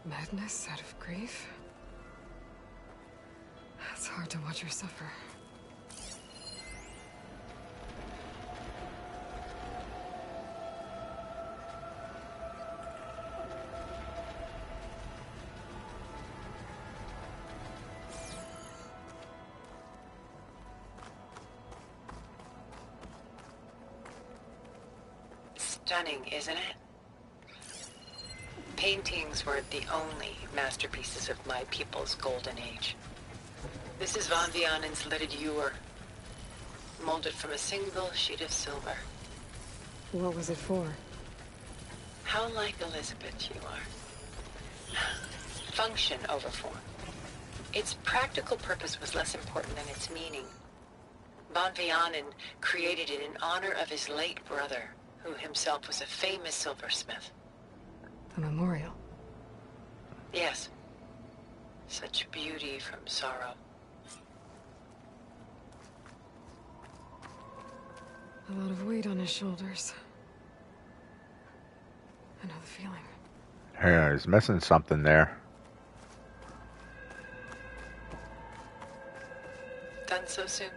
madness, out of grief. It's hard to watch her suffer. Stunning, isn't it? Paintings weren't the only masterpieces of my people's golden age. This is Van Vianen's lidded ewer, molded from a single sheet of silver. What was it for? How like Elizabeth you are. Function over form. Its practical purpose was less important than its meaning. Van Vianen created it in honor of his late brother, who himself was a famous silversmith. A memorial. Yes. Such beauty from sorrow. A lot of weight on his shoulders. I know the feeling. Yeah, he's missing something there. Done so soon?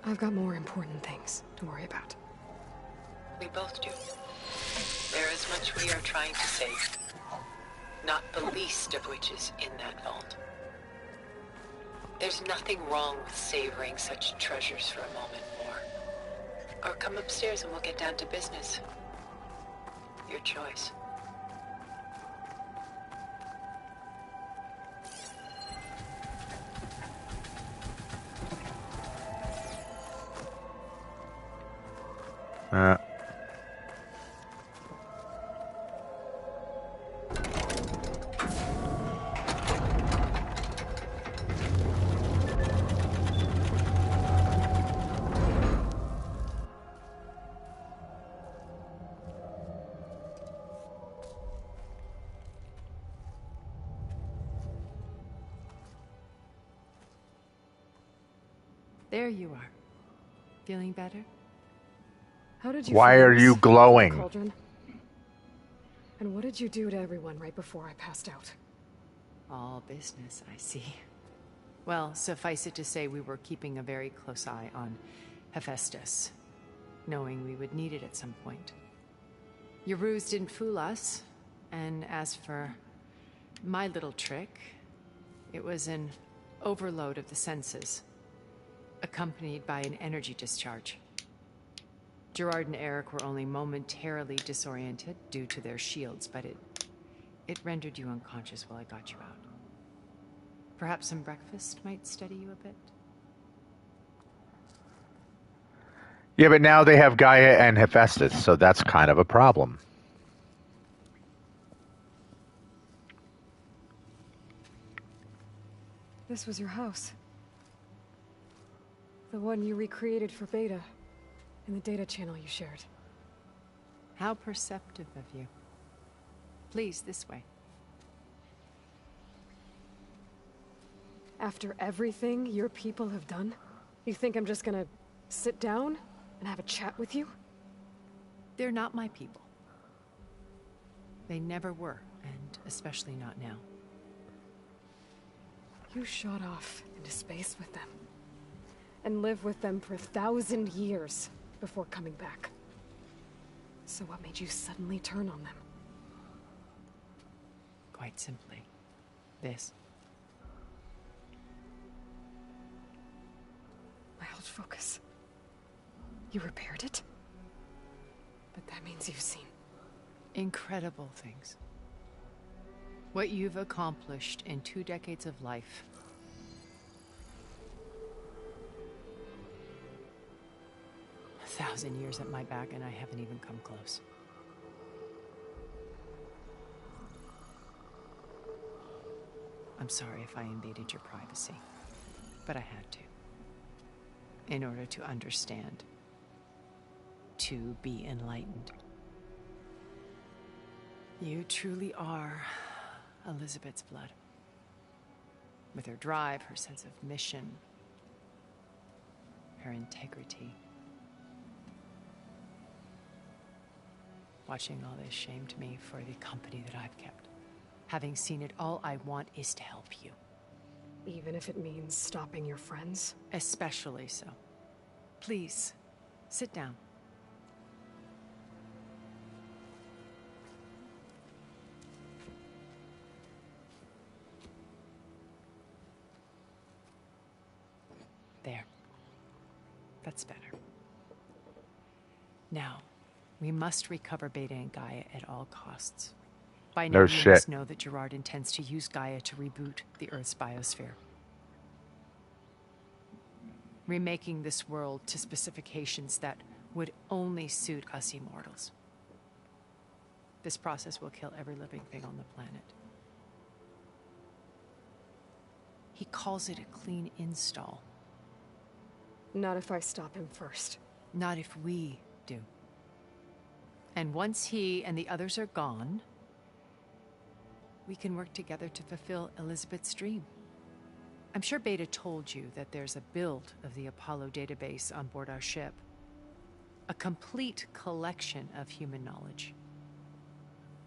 I've got more important things to worry about. We both do. There is much we are trying to save. Not the least of which is in that vault. There's nothing wrong with savoring such treasures for a moment more. Or come upstairs and we'll get down to business. Your choice. There you are. Feeling better? How did you Why find are you this glowing? cauldron? And what did you do to everyone right before I passed out? All business, I see. Well, suffice it to say we were keeping a very close eye on Hephaestus, knowing we would need it at some point. Your ruse didn't fool us, and as for my little trick, it was an overload of the senses, accompanied by an energy discharge. Gerard and Eric were only momentarily disoriented due to their shields, but it rendered you unconscious while I got you out. Perhaps some breakfast might steady you a bit? Yeah, but now they have Gaia and Hephaestus, so that's kind of a problem. This was your house. The one you recreated for Beta, in the data channel you shared. How perceptive of you. Please, this way. After everything your people have done, you think I'm just gonna sit down and have a chat with you? They're not my people. They never were, and especially not now. You shot off into space with them, and lived with them for 1,000 years before coming back. So what made you suddenly turn on them? Quite simply, this. My old focus. You repaired it? But that means you've seen incredible things. What you've accomplished in 2 decades of life. A 1,000 years at my back, and I haven't even come close. I'm sorry if I invaded your privacy, but I had to. In order to understand. To be enlightened. You truly are Elizabeth's blood. With her drive, her sense of mission, her integrity. Watching all this shamed me for the company that I've kept. Having seen it, all I want is to help you. even if it means stopping your friends? Especially so. Please, sit down. There. That's better. Now, we must recover Beta and Gaia at all costs. By now, you must know that Gerard intends to use Gaia to reboot the Earth's biosphere. Remaking this world to specifications that would only suit us immortals. This process will kill every living thing on the planet. He calls it a clean install. Not if I stop him first. Not if we do. And once he and the others are gone, we can work together to fulfill Elizabeth's dream. I'm sure Beta told you that there's a build of the Apollo database on board our ship. A complete collection of human knowledge.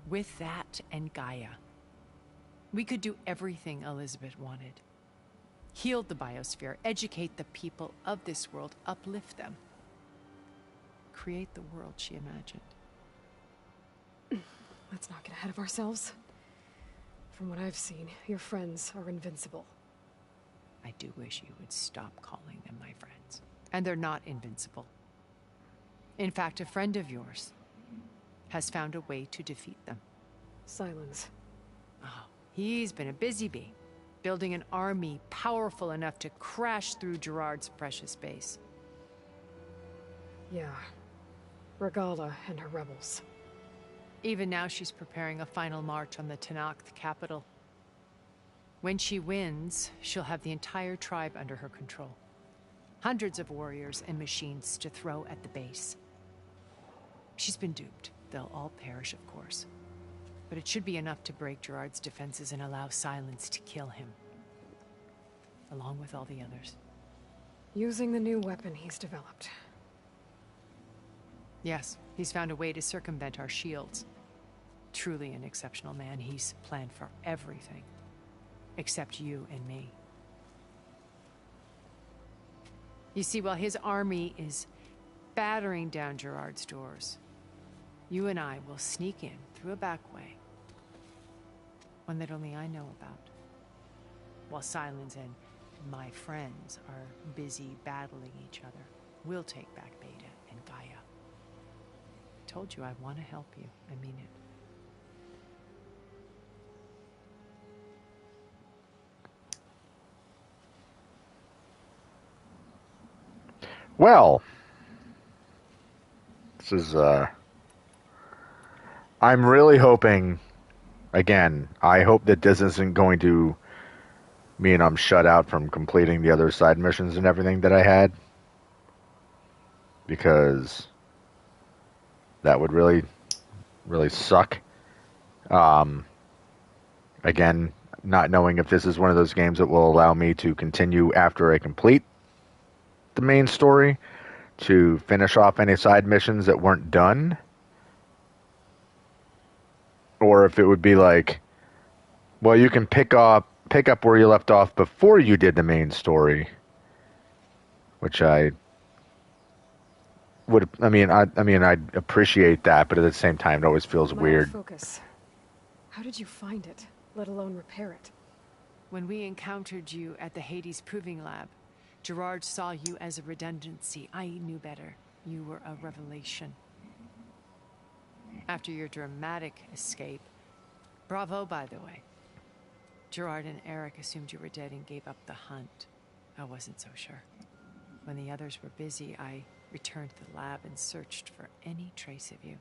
With that and Gaia, we could do everything Elizabeth wanted. Heal the biosphere, educate the people of this world, uplift them. Create the world she imagined. Let's not get ahead of ourselves. From what I've seen, your friends are invincible. I do wish you would stop calling them my friends. And they're not invincible. In fact, a friend of yours has found a way to defeat them. Silence. Oh, he's been a busy bee, building an army powerful enough to crash through Gerard's precious base. Yeah. Regala and her rebels. Even now she's preparing a final march on the Tenakth capital. When she wins, she'll have the entire tribe under her control. Hundreds of warriors and machines to throw at the base. She's been duped. They'll all perish, of course. But it should be enough to break Gerard's defenses and allow Silence to kill him. Along with all the others. Using the new weapon he's developed. Yes, he's found a way to circumvent our shields. Truly an exceptional man. He's planned for everything. Except you and me. You see, while his army is battering down Gerard's doors, you and I will sneak in through a back way. One that only I know about. While Silence and my friends are busy battling each other, we'll take back Beta and Gaia. I told you I want to help you. I mean it. Well, this is, I'm really hoping, again, I hope that this isn't going to mean I'm shut out from completing the other side missions and everything that I had. Because that would really, really suck. Again, not knowing if this is one of those games that will allow me to continue after I complete the main story, to finish off any side missions that weren't done. Or if it would be like, well, you can pick up where you left off before you did the main story, which I would. I mean, I'd appreciate that, but at the same time, it always feels My weird. focus. How did you find it, let alone repair it? When we encountered you at the Hades Proving Lab, Gerard saw you as a redundancy. I knew better. You were a revelation. After your dramatic escape, bravo, by the way. Gerard and Eric assumed you were dead and gave up the hunt. I wasn't so sure. When the others were busy, I returned to the lab and searched for any trace of you.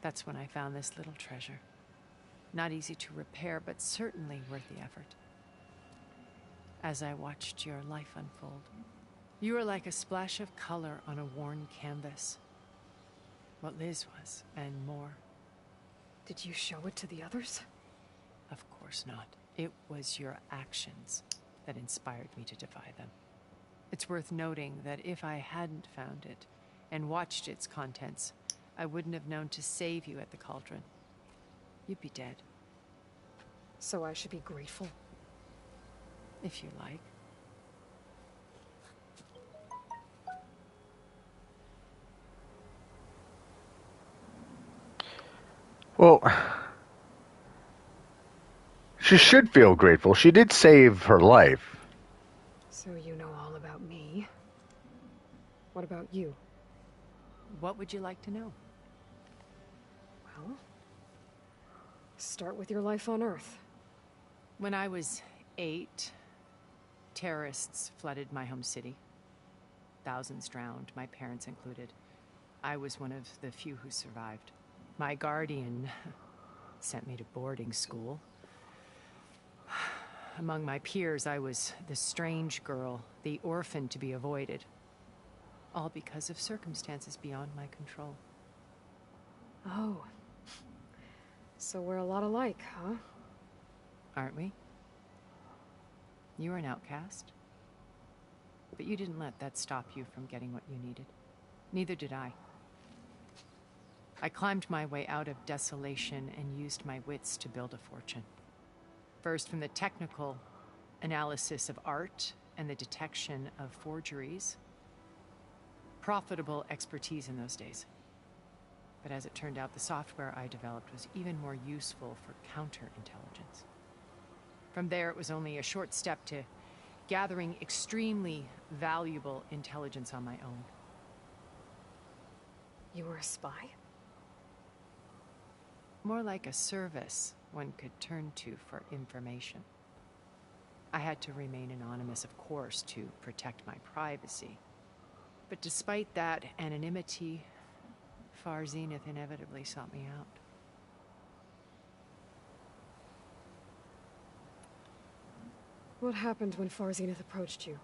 That's when I found this little treasure. Not easy to repair, but certainly worth the effort. As I watched your life unfold, you were like a splash of color on a worn canvas. What Liz was, and more. Did you show it to the others? Of course not. It was your actions that inspired me to defy them. It's worth noting that if I hadn't found it and watched its contents, I wouldn't have known to save you at the cauldron. You'd be dead. So I should be grateful? If you like. Well, she should feel grateful. She did save her life. So you know all about me. What about you? What would you like to know? Well, start with your life on Earth. When I was 8, terrorists flooded my home city. Thousands drowned, my parents included. I was one of the few who survived. My guardian sent me to boarding school. Among my peers, I was the strange girl, the orphan to be avoided. All because of circumstances beyond my control. Oh. So we're a lot alike, huh? Aren't we? You were an outcast. But you didn't let that stop you from getting what you needed. Neither did I. I climbed my way out of desolation and used my wits to build a fortune. First, from the technical analysis of art and the detection of forgeries. Profitable expertise in those days. But as it turned out, the software I developed was even more useful for counterintelligence. From there, it was only a short step to gathering extremely valuable intelligence on my own. You were a spy? More like a service one could turn to for information. I had to remain anonymous, of course, to protect my privacy. But despite that anonymity, Far Zenith inevitably sought me out. What happened when Far Zenith approached you?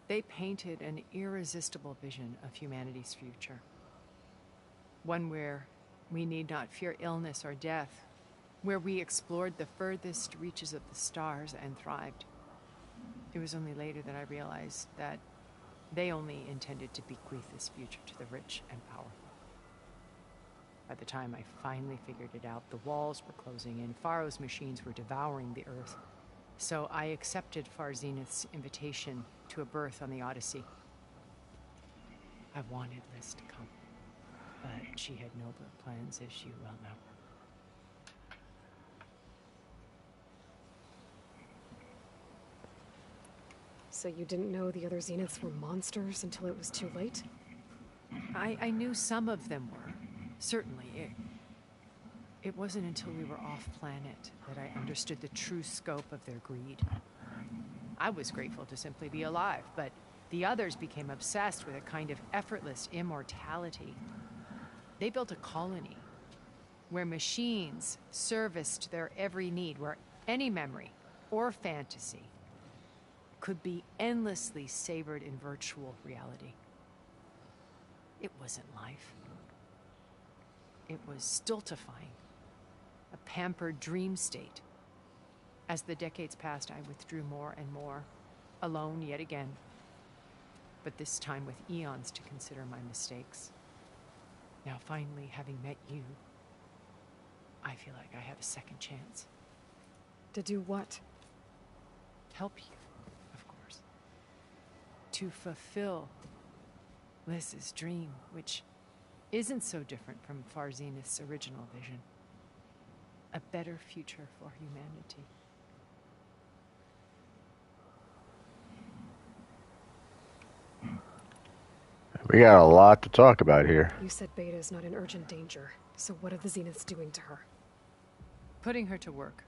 They painted an irresistible vision of humanity's future. One where we need not fear illness or death, where we explored the furthest reaches of the stars and thrived. It was only later that I realized that they only intended to bequeath this future to the rich and powerful. By the time I finally figured it out, the walls were closing in, Pharaoh's machines were devouring the Earth. So I accepted Far Zenith's invitation to a berth on the Odyssey. I wanted Liz to come, but she had nobler plans, as you well know. So you didn't know the other Zeniths were monsters until it was too late? I knew some of them were, certainly. It wasn't until we were off-planet that I understood the true scope of their greed. I was grateful to simply be alive, but The others became obsessed with a kind of effortless immortality. They built a colony where machines serviced their every need, where any memory or fantasy could be endlessly savored in virtual reality. It wasn't life. It was stultifying, a pampered dream state. As the decades passed, I withdrew more and more, alone yet again, but this time with eons to consider my mistakes. Now finally, having met you, I feel like I have a second chance. To do what? Help you, of course. To fulfill Liz's dream, which isn't so different from Far Zenith's original vision. A better future for humanity. We got a lot to talk about here. You said Beta is not in urgent danger, so what are the Zeniths doing to her? Putting her to work.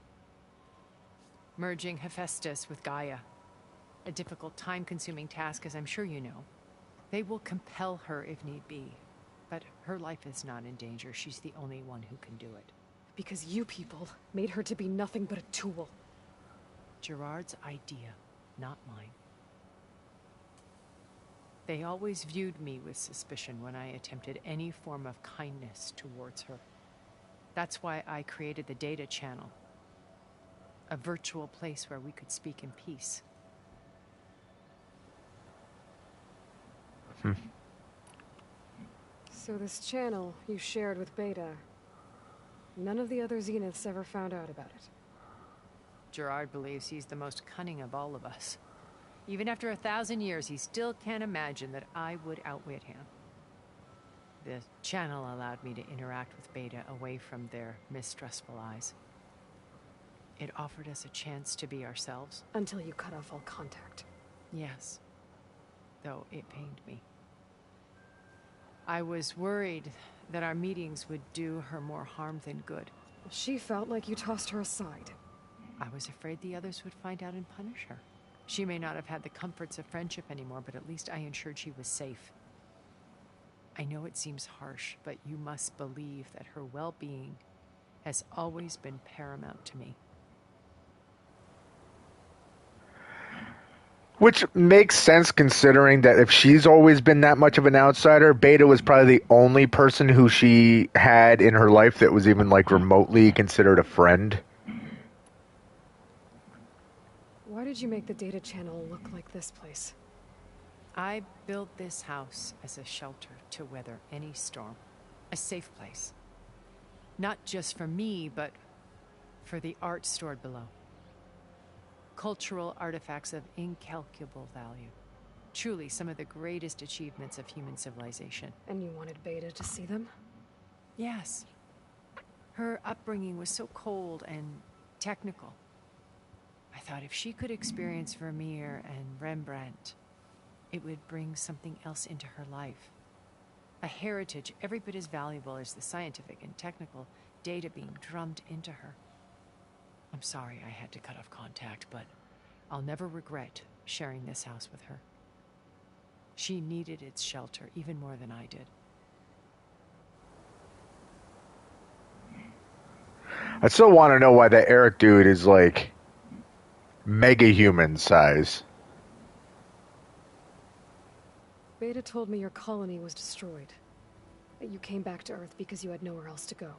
Merging Hephaestus with Gaia. A difficult, time-consuming task, as I'm sure you know. They will compel her if need be. But her life is not in danger. She's the only one who can do it. Because you people made her to be nothing but a tool. Gerard's idea, not mine. They always viewed me with suspicion when I attempted any form of kindness towards her. That's why I created the data channel. A virtual place where we could speak in peace. So this channel you shared with Beta, none of the other Zeniths ever found out about it. Gerard believes he's the most cunning of all of us. Even after 1,000 years, he still can't imagine that I would outwit him. The channel allowed me to interact with Beta away from their mistrustful eyes. It offered us a chance to be ourselves. Until you cut off all contact. Yes. Though it pained me. I was worried that our meetings would do her more harm than good. She felt like you tossed her aside. I was afraid the others would find out and punish her. She may not have had the comforts of friendship anymore, but at least I ensured she was safe. I know it seems harsh, but you must believe that her well-being has always been paramount to me. Which makes sense considering that if she's always been that much of an outsider, Beta was probably the only person who she had in her life that was even like remotely considered a friend. Why did you make the data channel look like this place? I built this house as a shelter to weather any storm. A safe place. Not just for me, but for the art stored below. Cultural artifacts of incalculable value. Truly some of the greatest achievements of human civilization. And you wanted Beta to see them? Yes. Her upbringing was so cold and technical. I thought if she could experience Vermeer and Rembrandt, it would bring something else into her life. A heritage every bit as valuable as the scientific and technical data being drummed into her. I'm sorry I had to cut off contact, but I'll never regret sharing this house with her. She needed its shelter even more than I did. I still want to know why that Eric dude is like mega human size. Beta told me your colony was destroyed. That you came back to Earth because you had nowhere else to go.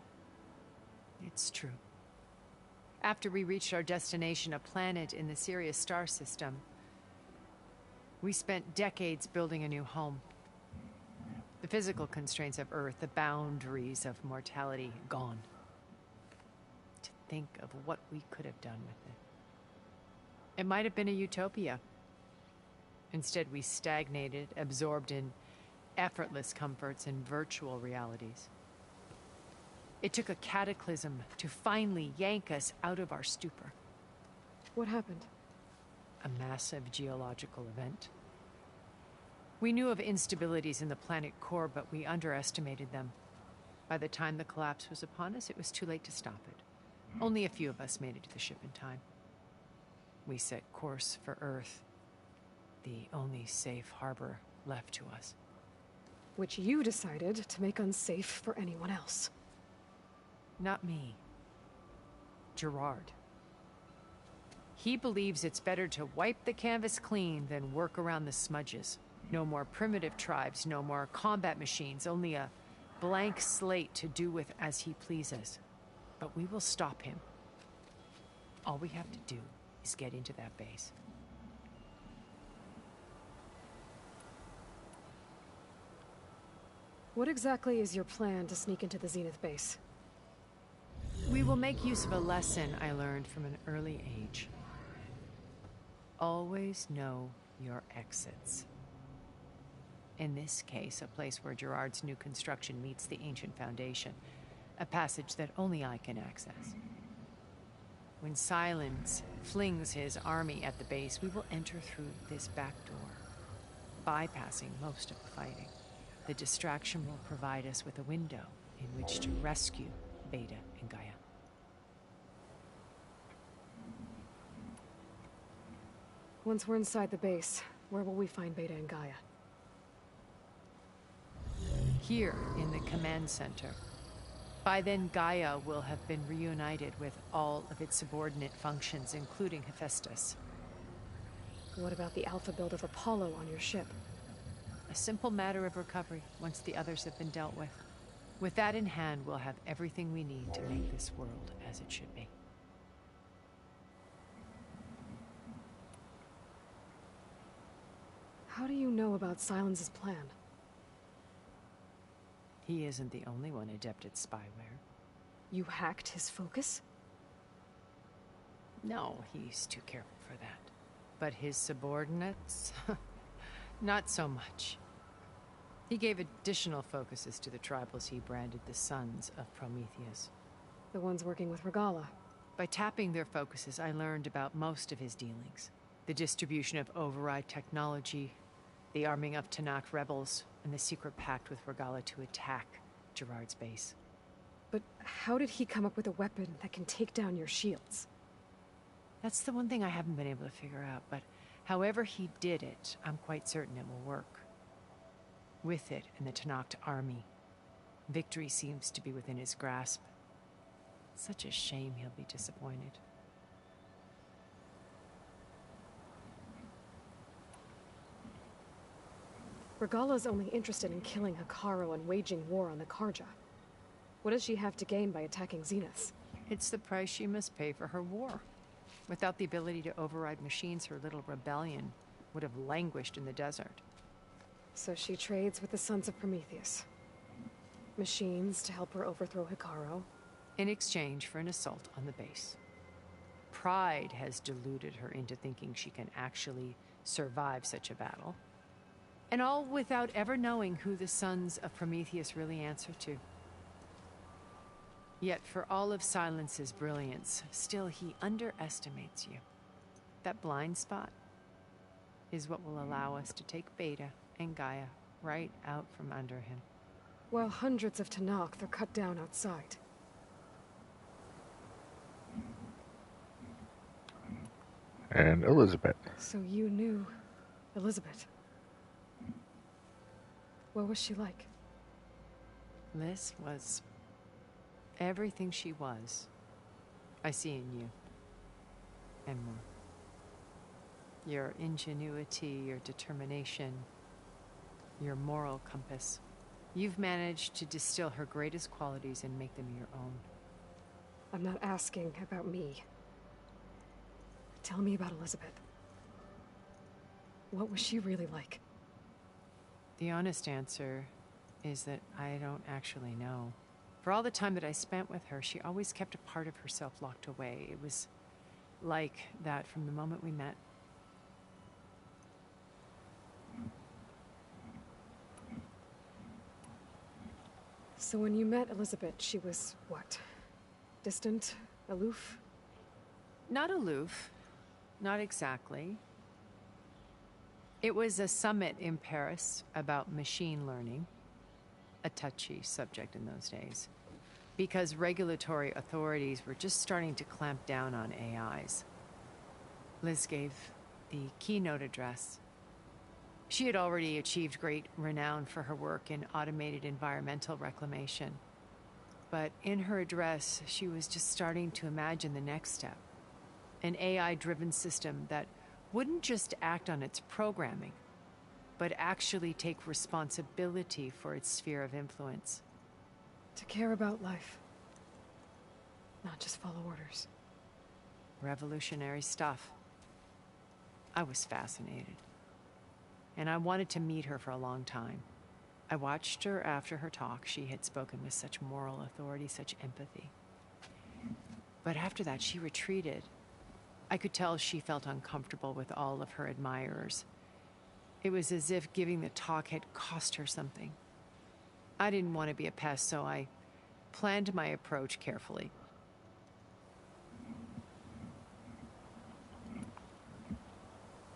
It's true. After we reached our destination, a planet in the Sirius star system, we spent decades building a new home. The physical constraints of Earth, the boundaries of mortality, gone. To think of what we could have done with it. It might have been a utopia. Instead, we stagnated, absorbed in effortless comforts and virtual realities. It took a cataclysm to finally yank us out of our stupor. What happened? A massive geological event. We knew of instabilities in the planet core, but we underestimated them. By the time the collapse was upon us, it was too late to stop it. Only a few of us made it to the ship in time. We set course for Earth. the only safe harbor left to us. Which you decided to make unsafe for anyone else. Not me. Gerard. He believes it's better to wipe the canvas clean than work around the smudges. No more primitive tribes, no more combat machines, only a blank slate to do with as he pleases. But we will stop him. All we have to do is get into that base. What exactly is your plan to sneak into the Zenith base? We will make use of a lesson I learned from an early age. Always know your exits. In this case, a place where Gerard's new construction meets the ancient foundation, a passage that only I can access. When Silence flings his army at the base, we will enter through this back door, bypassing most of the fighting. The distraction will provide us with a window in which to rescue Beta and Gaia. Once we're inside the base, where will we find Beta and Gaia? Here in the command center. By then, Gaia will have been reunited with all of its subordinate functions, including Hephaestus. What about the alpha build of Apollo on your ship? A simple matter of recovery once the others have been dealt with. With that in hand, we'll have everything we need to make this world as it should be. How do you know about Silence's plan? He isn't the only one adept at spyware. You hacked his focus? No, he's too careful for that. But his subordinates? Not so much. He gave additional focuses to the tribals he branded the Sons of Prometheus. The ones working with Regala. By tapping their focuses, I learned about most of his dealings. The distribution of override technology, the arming of Tanakh rebels, and the secret pact with Regala to attack Gerard's base. But how did he come up with a weapon that can take down your shields? That's the one thing I haven't been able to figure out, but however he did it, I'm quite certain it will work. With it and the Tanakh army, victory seems to be within his grasp. Such a shame he'll be disappointed. Regala's only interested in killing Hikaru and waging war on the Karja. What does she have to gain by attacking Zenith? It's the price she must pay for her war. Without the ability to override machines, her little rebellion would have languished in the desert. So she trades with the Sons of Prometheus. Machines to help her overthrow Hikaru. In exchange for an assault on the base. Pride has deluded her into thinking she can actually survive such a battle. And all without ever knowing who the Sons of Prometheus really answer to. Yet for all of Silence's brilliance, still he underestimates you. That blind spot is what will allow us to take Beta and Gaia right out from under him. While hundreds of Tanakh are cut down outside. And Elizabeth. So you knew Elizabeth. What was she like? Liz was everything she was. I see in you. And more. Your ingenuity, your determination, your moral compass. You've managed to distill her greatest qualities and make them your own. I'm not asking about me. Tell me about Elizabeth. What was she really like? The honest answer is that I don't actually know. For all the time that I spent with her, she always kept a part of herself locked away. It was like that from the moment we met. So when you met Elizabeth, she was what? Distant? Aloof? Not aloof. Not exactly. It was a summit in Paris about machine learning. A touchy subject in those days. Because regulatory authorities were just starting to clamp down on AIs. Liz gave the keynote address, She had already achieved great renown for her work in automated environmental reclamation. But in her address, she was just starting to imagine the next step. An AI-driven system that wouldn't just act on its programming, but actually take responsibility for its sphere of influence. To care about life. Not just follow orders. Revolutionary stuff. I was fascinated. And I wanted to meet her for a long time. I watched her after her talk. She had spoken with such moral authority, such empathy. But after that, she retreated. I could tell she felt uncomfortable with all of her admirers. It was as if giving the talk had cost her something. I didn't want to be a pest, so I planned my approach carefully.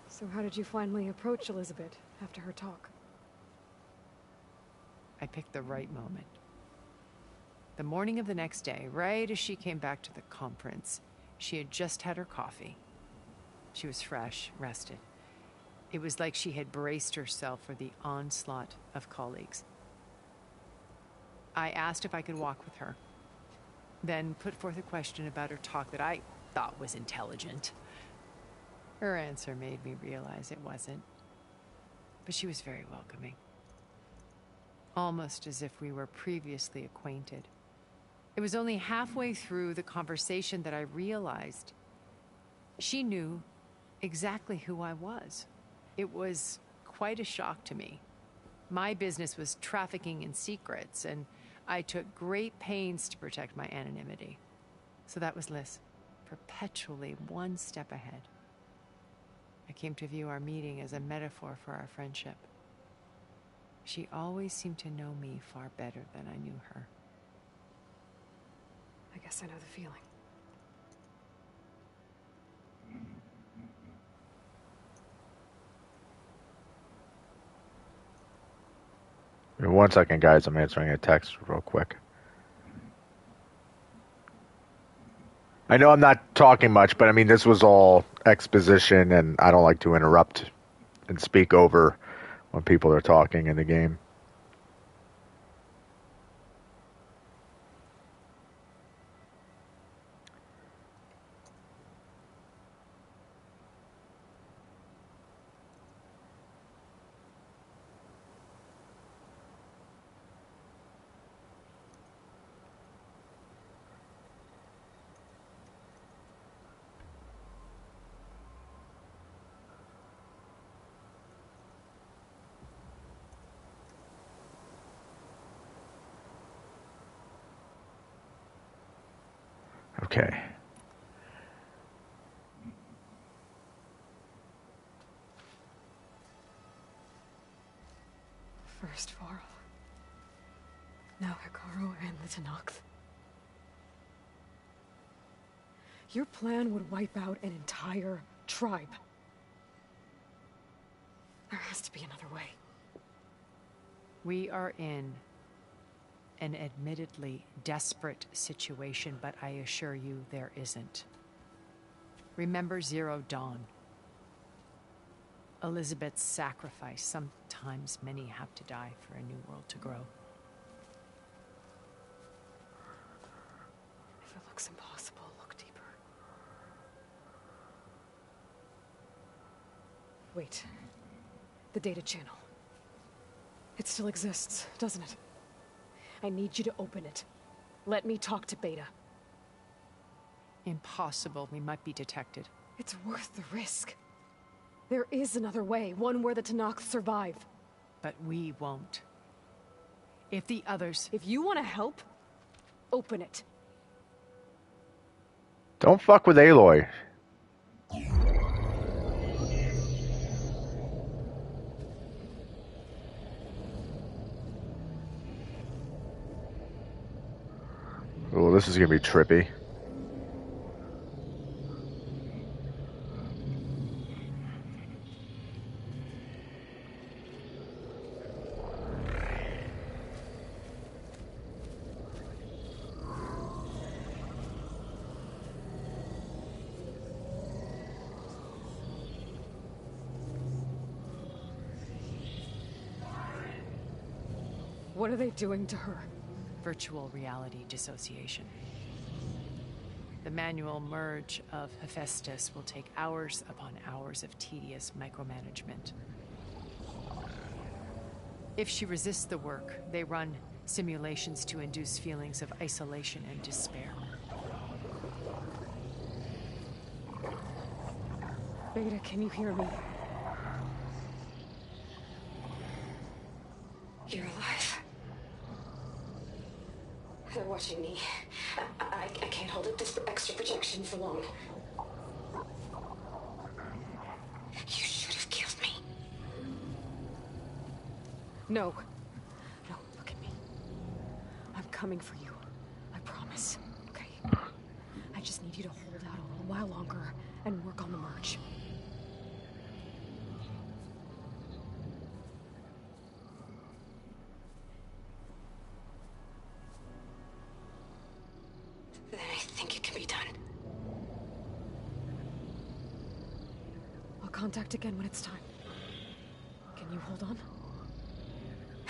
So how did you finally approach Elizabeth after her talk? I picked the right moment. The morning of the next day, right as she came back to the conference, she had just had her coffee. She was fresh, rested. It was like she had braced herself for the onslaught of colleagues. I asked if I could walk with her, then put forth a question about her talk that I thought was intelligent. Her answer made me realize it wasn't, but she was very welcoming. Almost as if we were previously acquainted. It was only halfway through the conversation that I realized she knew exactly who I was. It was quite a shock to me. My business was trafficking in secrets, and I took great pains to protect my anonymity. So that was Liz, perpetually one step ahead. I came to view our meeting as a metaphor for our friendship. She always seemed to know me far better than I knew her. I guess I know the feeling. One second, guys. I'm answering a text real quick. I know I'm not talking much, but I mean, this was all exposition, and I don't like to interrupt and speak over when people are talking in the game. Okay. First Varl. Now Hikaru and the Tenakth. Your plan would wipe out an entire tribe. There has to be another way. We are in an admittedly desperate situation, but I assure you there isn't. Remember Zero Dawn. Elizabeth's sacrifice. Sometimes many have to die for a new world to grow. If it looks impossible, look deeper. Wait. The data channel. It still exists, doesn't it? I need you to open it. Let me talk to Beta. Impossible. We might be detected. It's worth the risk. There is another way, one where the Tenakth survive. But we won't. If the others... If you want to help, open it. Don't fuck with Aloy. Oh, this is gonna be trippy. What are they doing to her? Virtual reality dissociation. The manual merge of Hephaestus will take hours upon hours of tedious micromanagement. If she resists the work, they run simulations to induce feelings of isolation and despair. Beta, can you hear me? You're alive. They're watching me. I can't hold up this extra projection for long. You should have killed me. No. No, look at me. I'm coming for you. I promise. Okay? I just need you to hold out a little while longer and work on the merge. Then I think it can be done. I'll contact again when it's time. Can you hold on?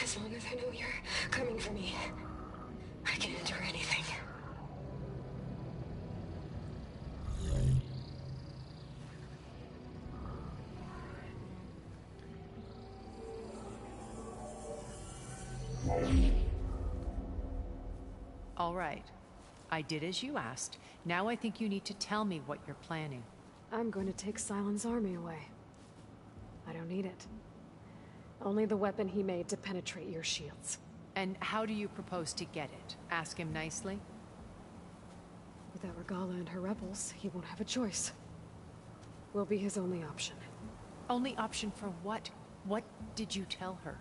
As long as I know you're coming for me, I can endure anything. All right. I did as you asked. Now I think you need to tell me what you're planning. I'm going to take Sylens' army away. I don't need it. Only the weapon he made to penetrate your shields. And how do you propose to get it? Ask him nicely? Without Regala and her rebels, he won't have a choice. We'll be his only option. Only option for what? What did you tell her?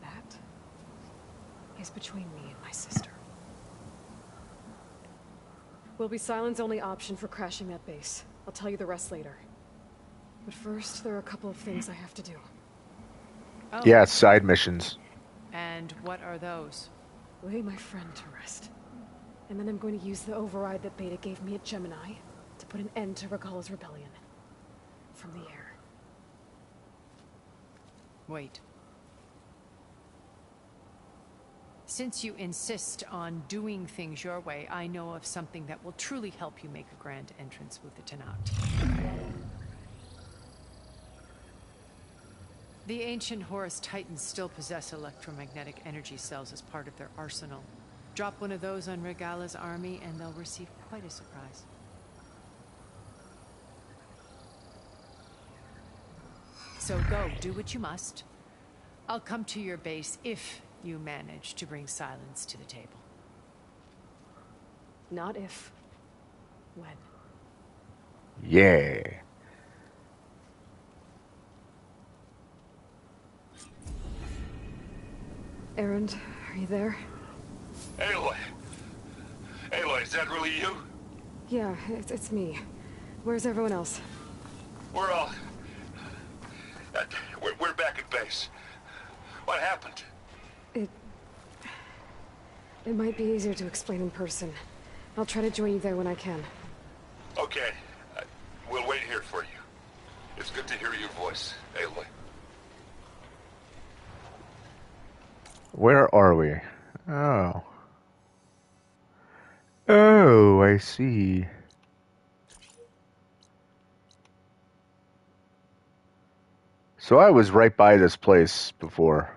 That is between me and my sister. Will be Sylens' only option for crashing that base. I'll tell you the rest later. But first, there are a couple of things I have to do. Oh. Yeah, side missions. And what are those? Lay my friend to rest. And then I'm going to use the override that Beta gave me at Gemini to put an end to Regala's rebellion. From the air. Wait. Since you insist on doing things your way, I know of something that will truly help you make a grand entrance with the Tenat. The ancient Horus Titans still possess electromagnetic energy cells as part of their arsenal. Drop one of those on Regala's army and they'll receive quite a surprise. So go, do what you must. I'll come to your base if you manage to bring Sylens to the table. Not if. When. Yeah. Erend, are you there? Aloy! Aloy, is that really you? Yeah, it's me. Where's everyone else? We're all... we're back at base. What happened? It might be easier to explain in person. I'll try to join you there when I can. Okay. We'll wait here for you. It's good to hear your voice, Aloy. Where are we? Oh. Oh, I see. So I was right by this place before.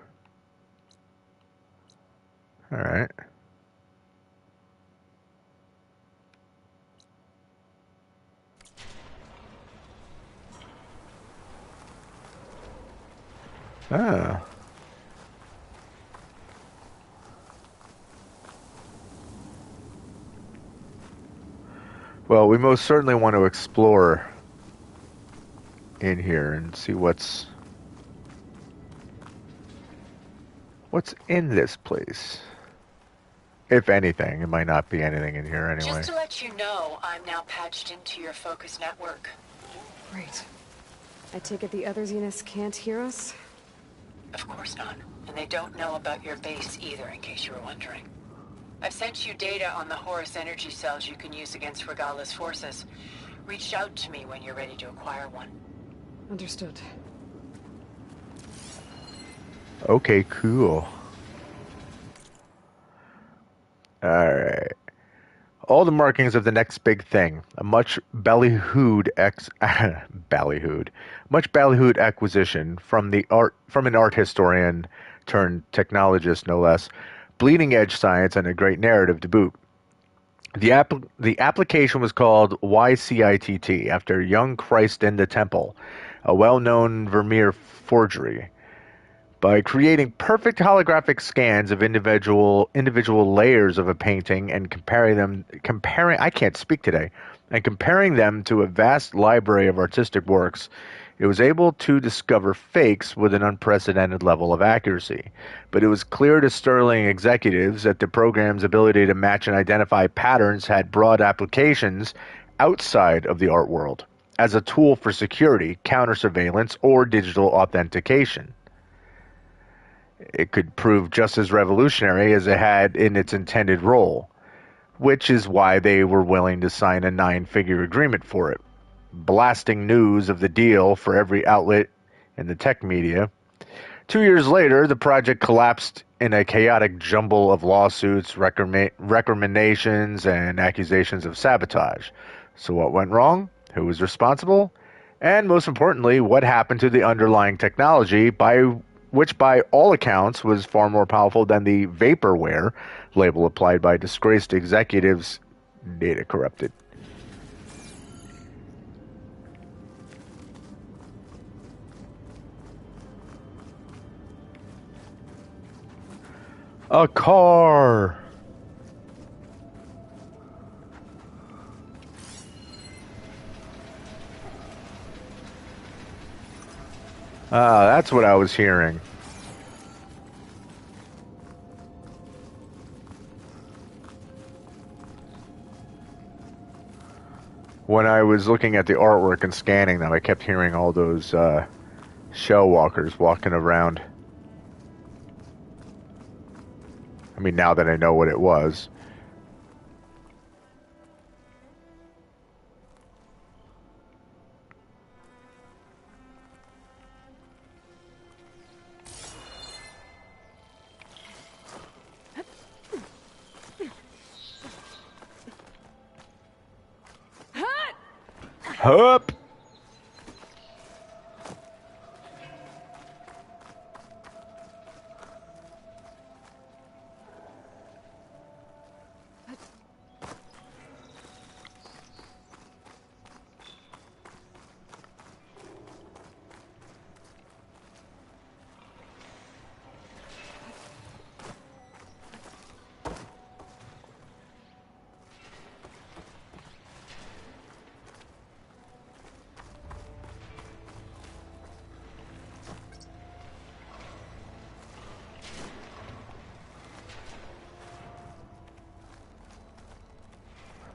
All right. Ah. Well, we most certainly want to explore in here and see what's in this place. If anything, it might not be anything in here anyway. Just to let you know, I'm now patched into your focus network. Great. I take it the other Zeniths can't hear us? Of course not. And they don't know about your base either, in case you were wondering. I've sent you data on the Horus energy cells you can use against Regala's forces. Reach out to me when you're ready to acquire one. Understood. Okay, cool. Alright. All the markings of the next big thing. A much ballyhooed much ballyhooed acquisition from an art historian turned technologist, no less. Bleeding edge science and a great narrative to boot. The application was called YCITT after Young Christ in the Temple, a well-known Vermeer forgery. By creating perfect holographic scans of individual layers of a painting and comparing I can't speak today, and comparing them to a vast library of artistic works, it was able to discover fakes with an unprecedented level of accuracy. But it was clear to Sterling executives that the program's ability to match and identify patterns had broad applications outside of the art world, as a tool for security, counter-surveillance, or digital authentication. It could prove just as revolutionary as it had in its intended role, which is why they were willing to sign a 9-figure agreement for it, blasting news of the deal for every outlet in the tech media. 2 years later, the project collapsed in a chaotic jumble of lawsuits, recriminations, and accusations of sabotage. So what went wrong? Who was responsible? And most importantly, what happened to the underlying technology which by all accounts was far more powerful than the vaporware label applied by disgraced executives, data corrupted. A car! Ah, that's what I was hearing. When I was looking at the artwork and scanning them, I kept hearing all those shell walkers walking around. I mean, now that I know what it was. Hup!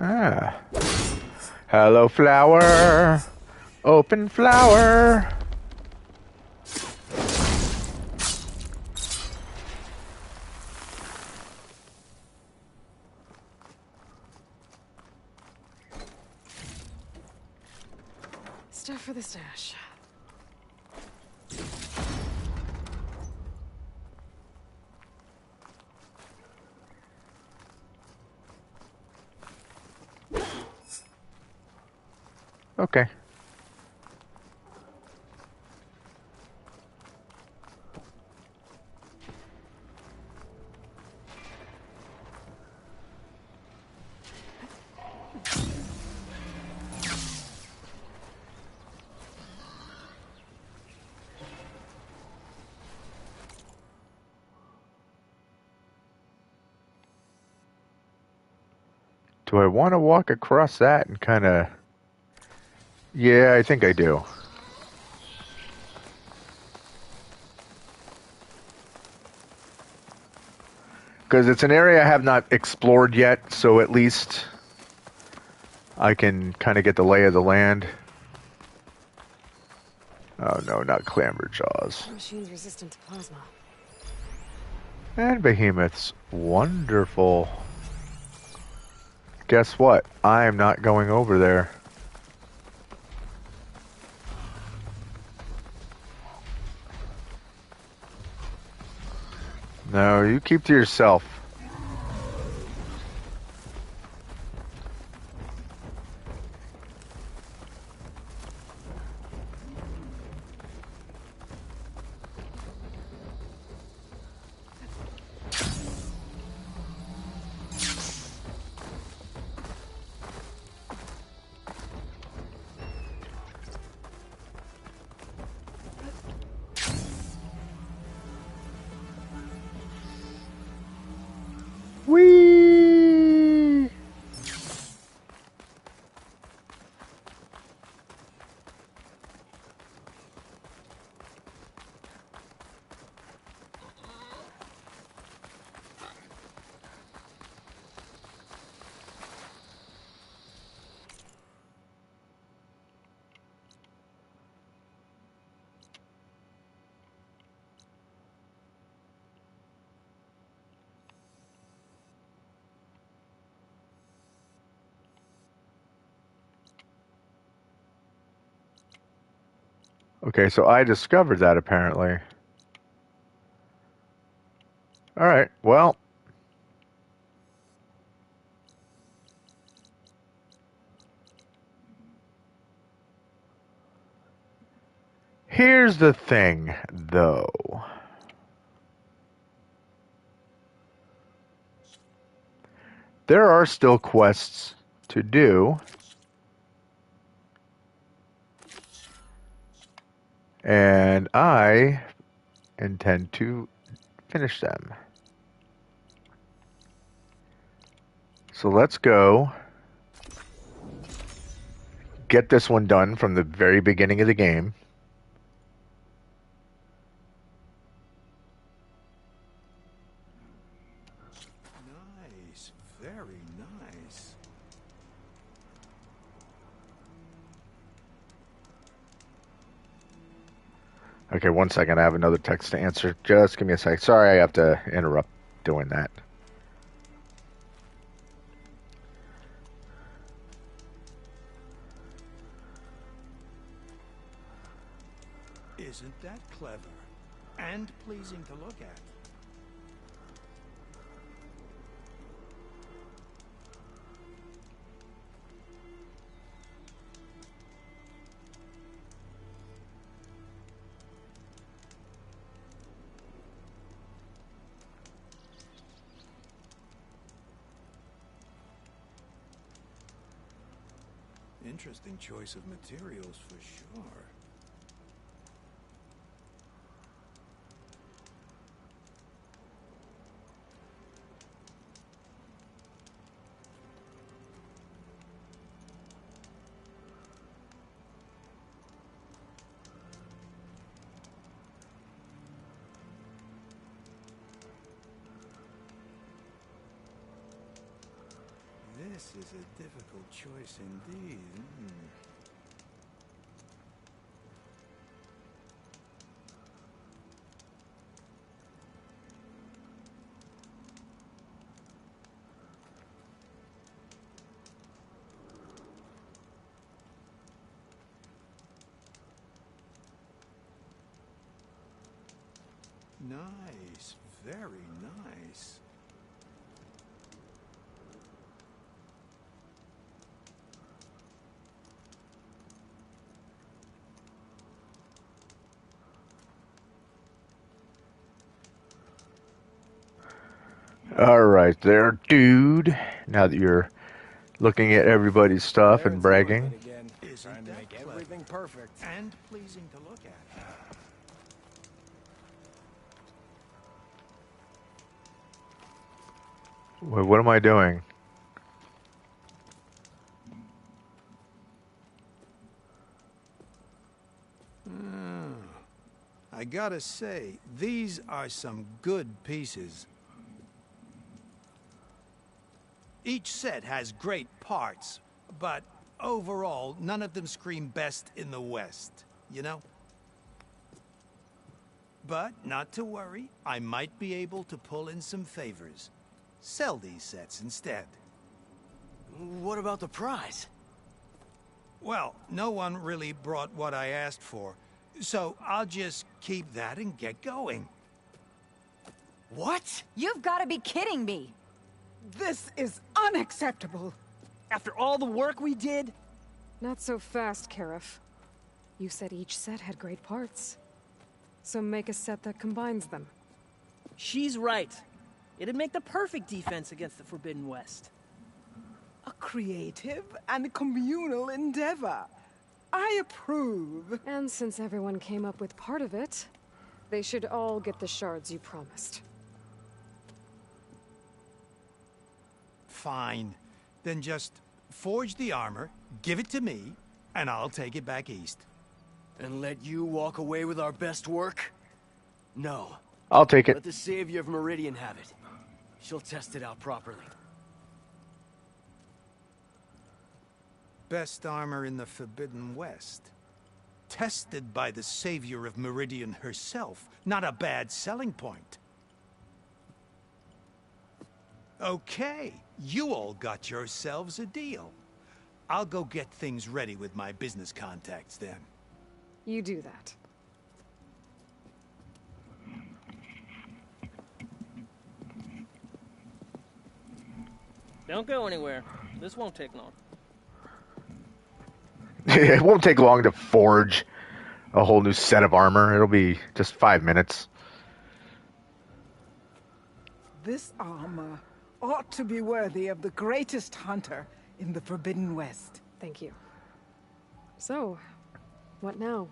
Ah. Hello, flower. Open flower. Stuff for the stash. Okay. Do I want to walk across that and kind of... Yeah, I think I do. Because it's an area I have not explored yet, so at least I can kind of get the lay of the land. Oh no, not clamberjaws. The machine's resistant to plasma. And behemoths. Wonderful. Guess what? I'm not going over there. No, you keep to yourself. Whee! Okay, so I discovered that apparently. Alright, well. Here's the thing, though. There are still quests to do. And I intend to finish them. So let's go get this one done from the very beginning of the game. Nice. Very nice. Okay, 1 second. I have another text to answer. Just give me a sec. Sorry, I have to interrupt doing that. Isn't that clever? And pleasing to look at. Interesting choice of materials for sure. This is a difficult choice indeed. Nice. Very nice. Alright there, dude. Now that you're looking at everybody's stuff and bragging. Trying to make everything perfect and pleasing to look at. Wait, what am I doing? I gotta say, these are some good pieces. Each set has great parts, but overall, none of them scream best in the West, you know? But not to worry, I might be able to pull in some favors. Sell these sets instead. What about the prize? Well, no one really brought what I asked for, so I'll just keep that and get going. What? You've got to be kidding me! This is unacceptable. After all the work we did? Not so fast, Karif. You said each set had great parts. So make a set that combines them. She's right. It'd make the perfect defense against the Forbidden West. A creative and communal endeavor. I approve. And since everyone came up with part of it, they should all get the shards you promised. Fine. Then just forge the armor, give it to me, and I'll take it back east. And let you walk away with our best work? No. I'll take it. Let the Savior of Meridian have it. She'll test it out properly. Best armor in the Forbidden West. Tested by the Savior of Meridian herself. Not a bad selling point. Okay, you all got yourselves a deal. I'll go get things ready with my business contacts then. You do that. Don't go anywhere. This won't take long. It won't take long to forge a whole new set of armor. It'll be just 5 minutes. This armor ought to be worthy of the greatest hunter in the Forbidden West. Thank you. So, what now?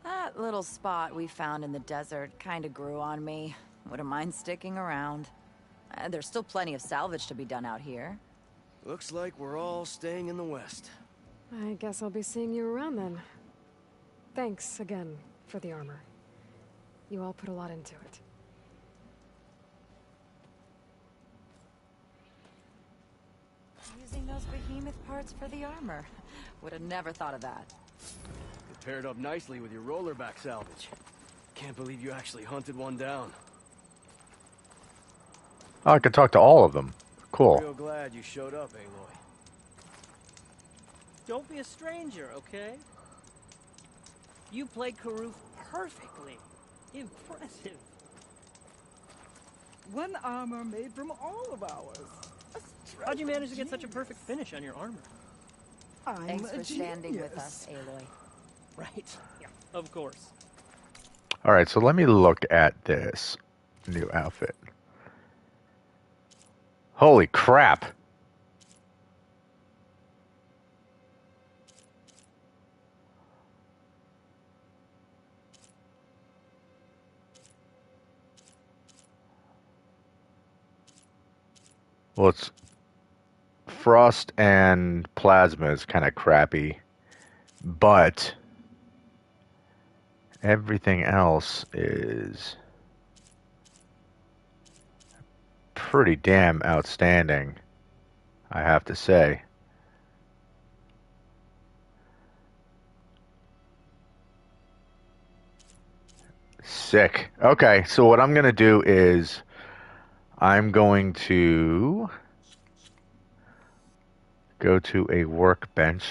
That little spot we found in the desert kinda grew on me. Wouldn't mind sticking around. There's still plenty of salvage to be done out here. Looks like we're all staying in the West. I guess I'll be seeing you around then. Thanks again for the armor. You all put a lot into it. Using those behemoth parts for the armor. Would have never thought of that. It paired up nicely with your rollerback salvage. Can't believe you actually hunted one down. Oh, I could talk to all of them. Cool. Real glad you showed up, Aloy. Don't be a stranger, okay? You played Karuf perfectly. Impressive. One armor made from all of ours. How'd you manage to get such a perfect finish on your armor? Thanks I'm for a standing with genius. us, Aloy. Right. Yeah, of course. All right, so let me look at this new outfit. Holy crap. Well, it's frost and plasma is kind of crappy, but everything else is pretty damn outstanding, I have to say. Sick. Okay, so what I'm going to do is I'm going to go to a workbench.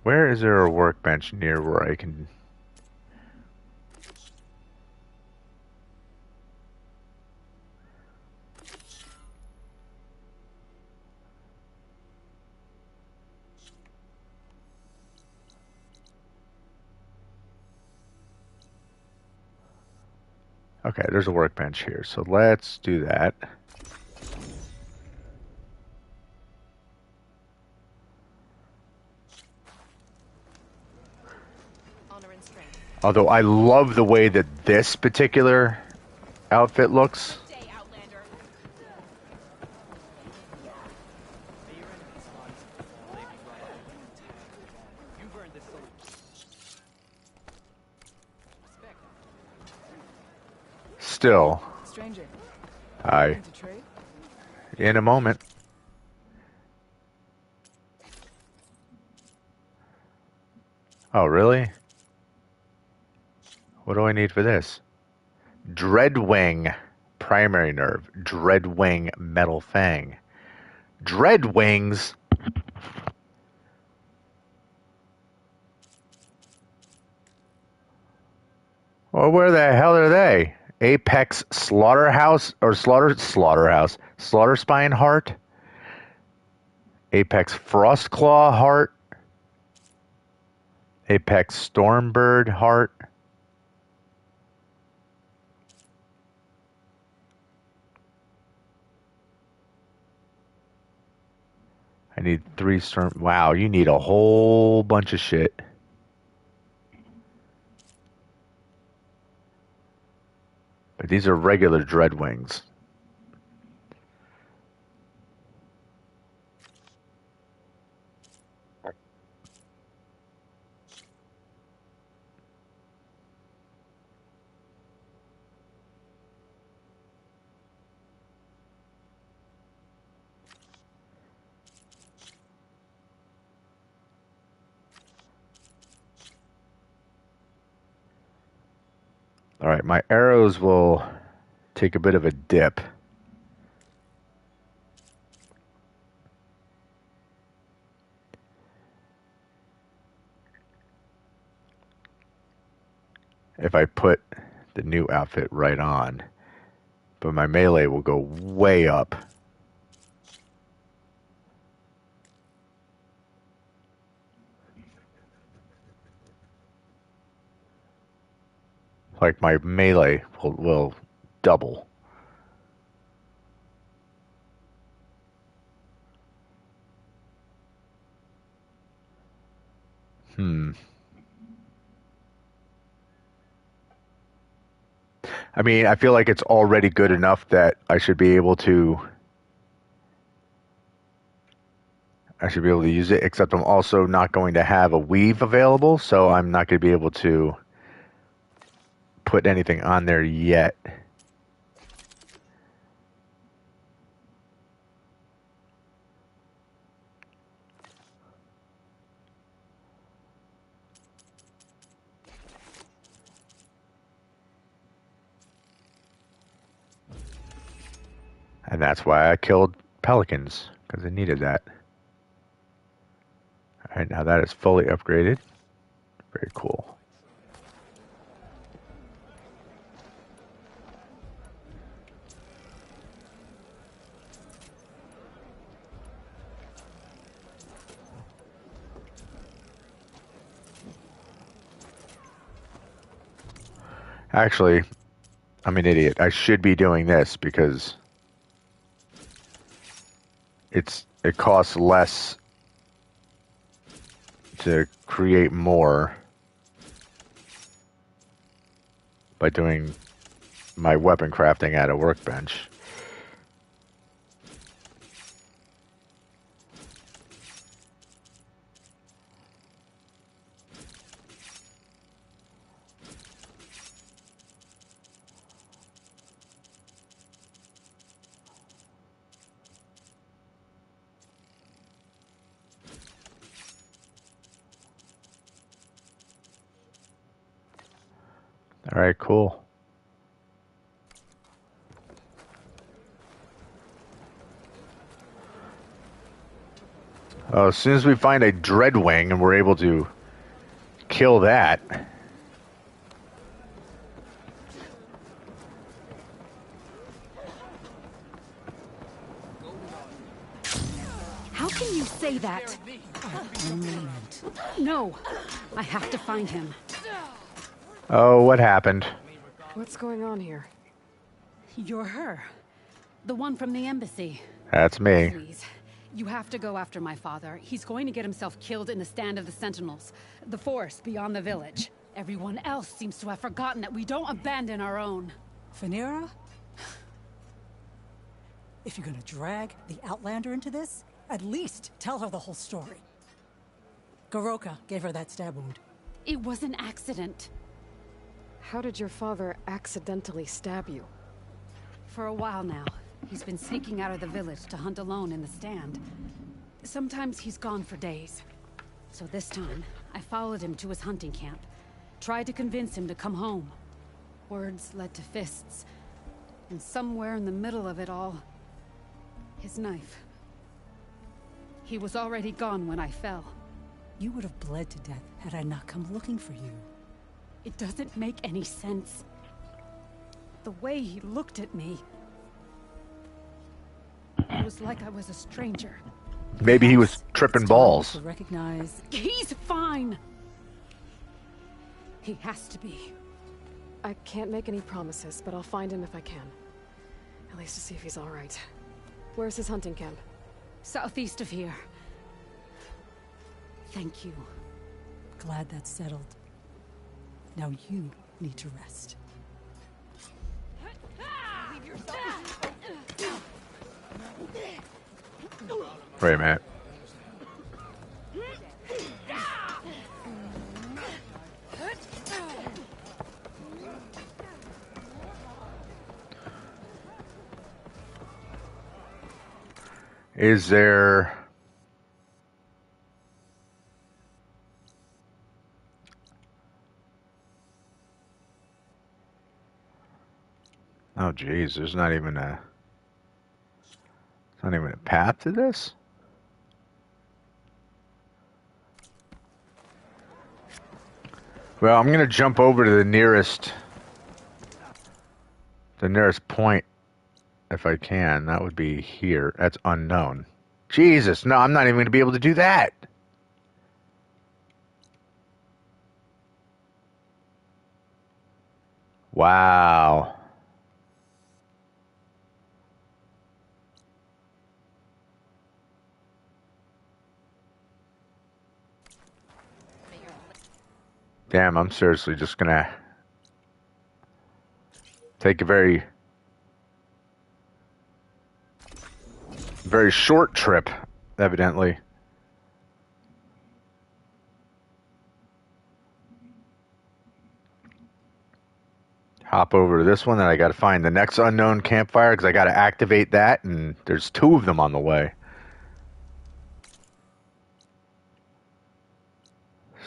Where is there a workbench near where I can... Okay, there's a workbench here, so let's do that. Although I love the way that this particular outfit looks. Still. Stranger. Hi. To trade? In a moment. Oh, really? What do I need for this? Dreadwing primary nerve. Dreadwing metal fang. Dread wings? Well, where the hell are they? Apex Slaughterhouse or Slaughterhouse. Slaughter Spine Heart. Apex Frostclaw Heart. Apex Stormbird Heart. I need 3 storm. Wow, you need a whole bunch of shit. But these are regular Dreadwings. All right, my arrows will take a bit of a dip. If I put the new outfit right on, but my melee will go way up. Like my melee will double. I mean, I feel like it's already good enough that I should be able to use it, except I'm also not going to have a weave available, so I'm not going to be able to put anything on there yet. And that's why I killed pelicans, because I needed that. All right, now that is fully upgraded. Very cool. Actually, I'm an idiot. I should be doing this because it costs less to create more by doing my weapon crafting at a workbench. All right, cool. As soon as we find a Dreadwing and we're able to kill that. How can you say that? No, I have to find him. Oh, what happened? What's going on here? You're her. The one from the embassy. That's me. Please. You have to go after my father. He's going to get himself killed in the stand of the Sentinels. The forest beyond the village. Everyone else seems to have forgotten that we don't abandon our own. Phaneira? If you're gonna drag the Outlander into this, at least tell her the whole story. Goroka gave her that stab wound. It was an accident. How did your father accidentally stab you? For a while now, he's been sneaking out of the village to hunt alone in the stand. Sometimes he's gone for days. So this time, I followed him to his hunting camp. Tried to convince him to come home. Words led to fists. And somewhere in the middle of it all, his knife. He was already gone when I fell. You would have bled to death had I not come looking for you. It doesn't make any sense. The way he looked at me. It was like I was a stranger. Maybe he was tripping balls. To recognize... He's fine! He has to be. I can't make any promises, but I'll find him if I can. At least to see if he's all right. Where's his hunting camp? Southeast of here. Thank you. Glad that's settled. Now you need to rest. Wait a minute. Is there... Oh, geez, there's not even a path to this? Well, I'm going to jump over to the nearest point if I can. That would be here. That's unknown. Jesus, no, I'm not even going to be able to do that. Wow. Damn, I'm seriously just gonna take a very short trip, evidently. Hop over to this one, and I gotta find the next unknown campfire, because I gotta activate that, and there's 2 of them on the way.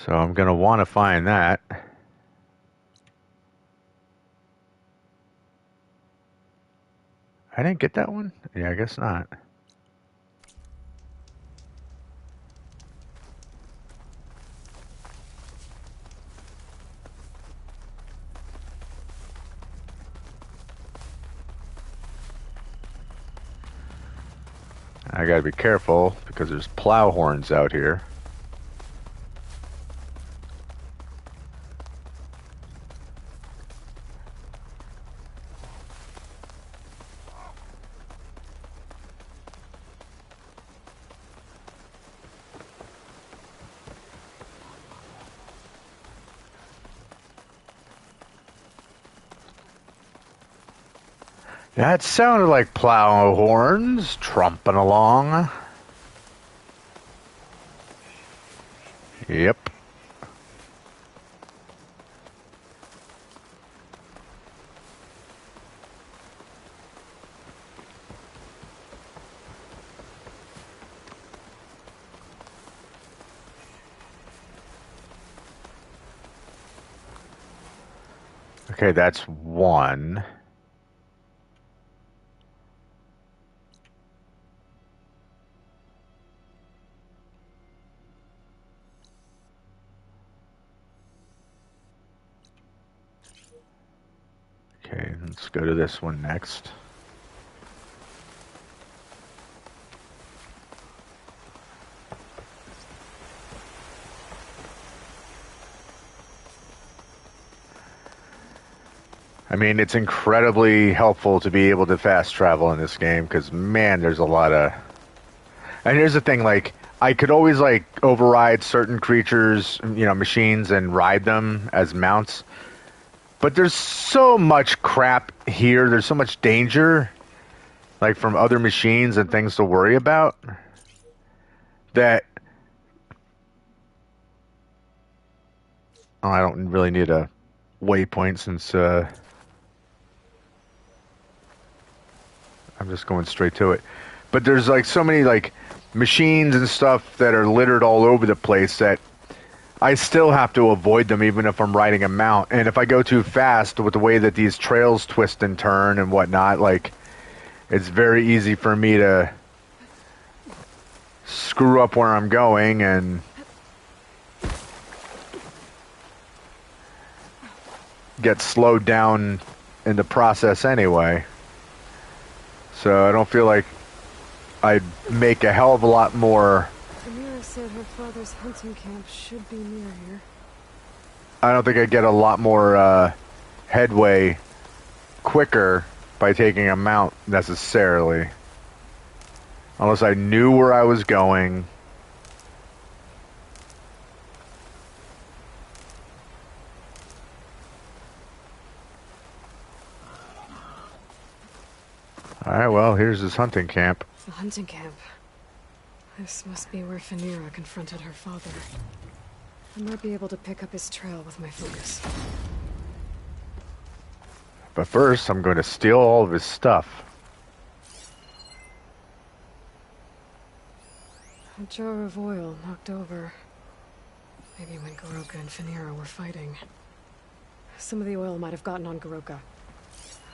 So I'm going to want to find that. I didn't get that one? Yeah, I guess not. I got to be careful because there's plow horns out here. That sounded like plow horns trumping along. Yep. Okay, that's one. Okay, let's go to this one next. I mean, it's incredibly helpful to be able to fast travel in this game because, man, there's a lot of... And here's the thing, like, I could always, like, override certain creatures, you know, machines, and ride them as mounts. But there's so much crap here. There's so much danger, like, from other machines and things to worry about, that... Oh, I don't really need a waypoint since, I'm just going straight to it. But there's like so many like machines and stuff that are littered all over the place that I still have to avoid them even if I'm riding a mount. And if I go too fast with the way that these trails twist and turn and whatnot, like it's very easy for me to screw up where I'm going and get slowed down in the process anyway. So I don't feel like I'd make a hell of a lot more. Amira said her father's hunting camp should be near here. I don't think I'd get a lot more headway quicker by taking a mount necessarily. Unless I knew where I was going. Alright, well, here's his hunting camp. The hunting camp. This must be where Phaneira confronted her father. I might be able to pick up his trail with my focus. But first, I'm going to steal all of his stuff. A jar of oil knocked over. Maybe when Goroka and Phaneira were fighting. Some of the oil might have gotten on Goroka.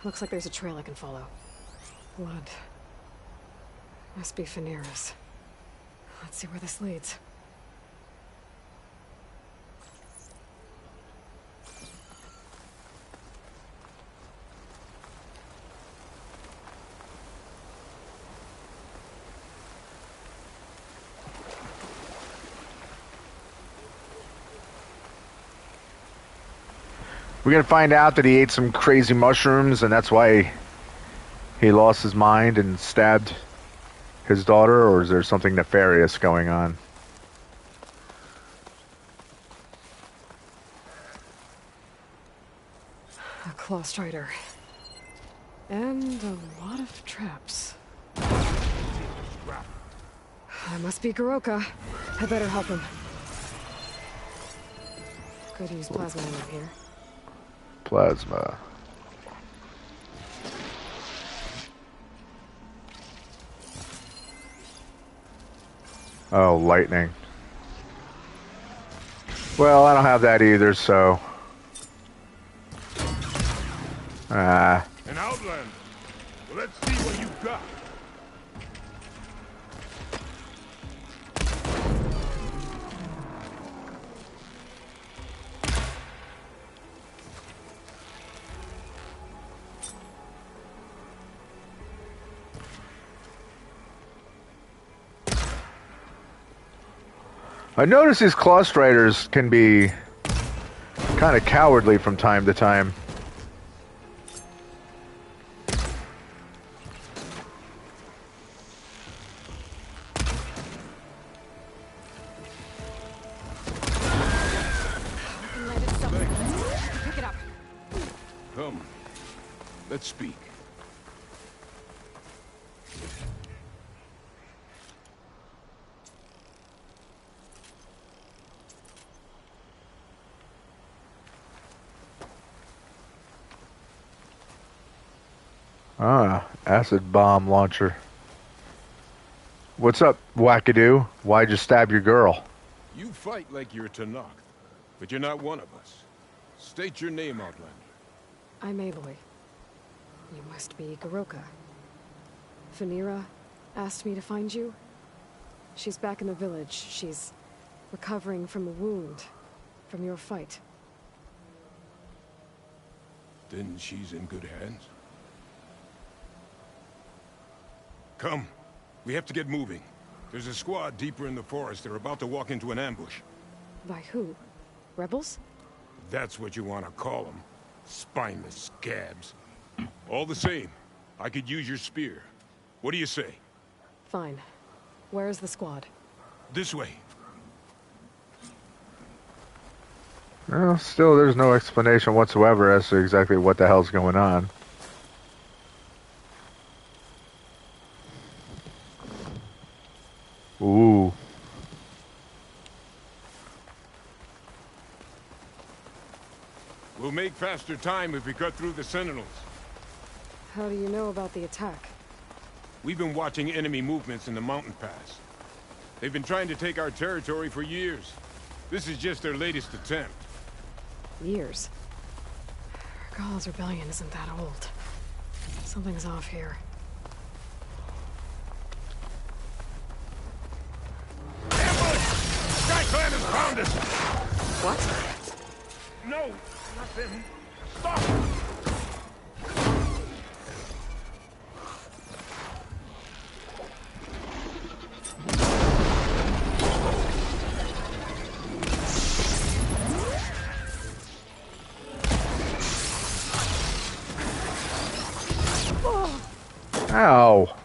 Looks like there's a trail I can follow. Blood. Must be Phaneira's. Let's see where this leads. We're going to find out that he ate some crazy mushrooms and that's why he lost his mind and stabbed his daughter, or is there something nefarious going on? A claw strider. And a lot of traps. That must be Goroka. I better help him. Could use plasma ammo here. Plasma. Oh, lightning. Well, I don't have that either, so... An outlander. Well, let's see what you've got. I notice these claw striders can be kind of cowardly from time to time. Pick it up. Come. Let's speak. Ah, acid bomb launcher. What's up, wackadoo? Why'd you stab your girl? You fight like you're Tanakh, but you're not one of us. State your name, Outlander. I'm Aloy. You must be Goroka. Phaneira asked me to find you. She's back in the village. She's recovering from a wound from your fight. Then she's in good hands. Come. We have to get moving. There's a squad deeper in the forest. They're about to walk into an ambush. By who? Rebels? That's what you want to call them. Spineless scabs. All the same, I could use your spear. What do you say? Fine. Where is the squad? This way. Well, still, there's no explanation whatsoever as to exactly what the hell's going on. Ooh. We'll make faster time if we cut through the sentinels. How do you know about the attack? We've been watching enemy movements in the mountain pass. They've been trying to take our territory for years. This is just their latest attempt. Years. Regal's rebellion isn't that old. Something's off here. What? No, nothing. Stop! Ow.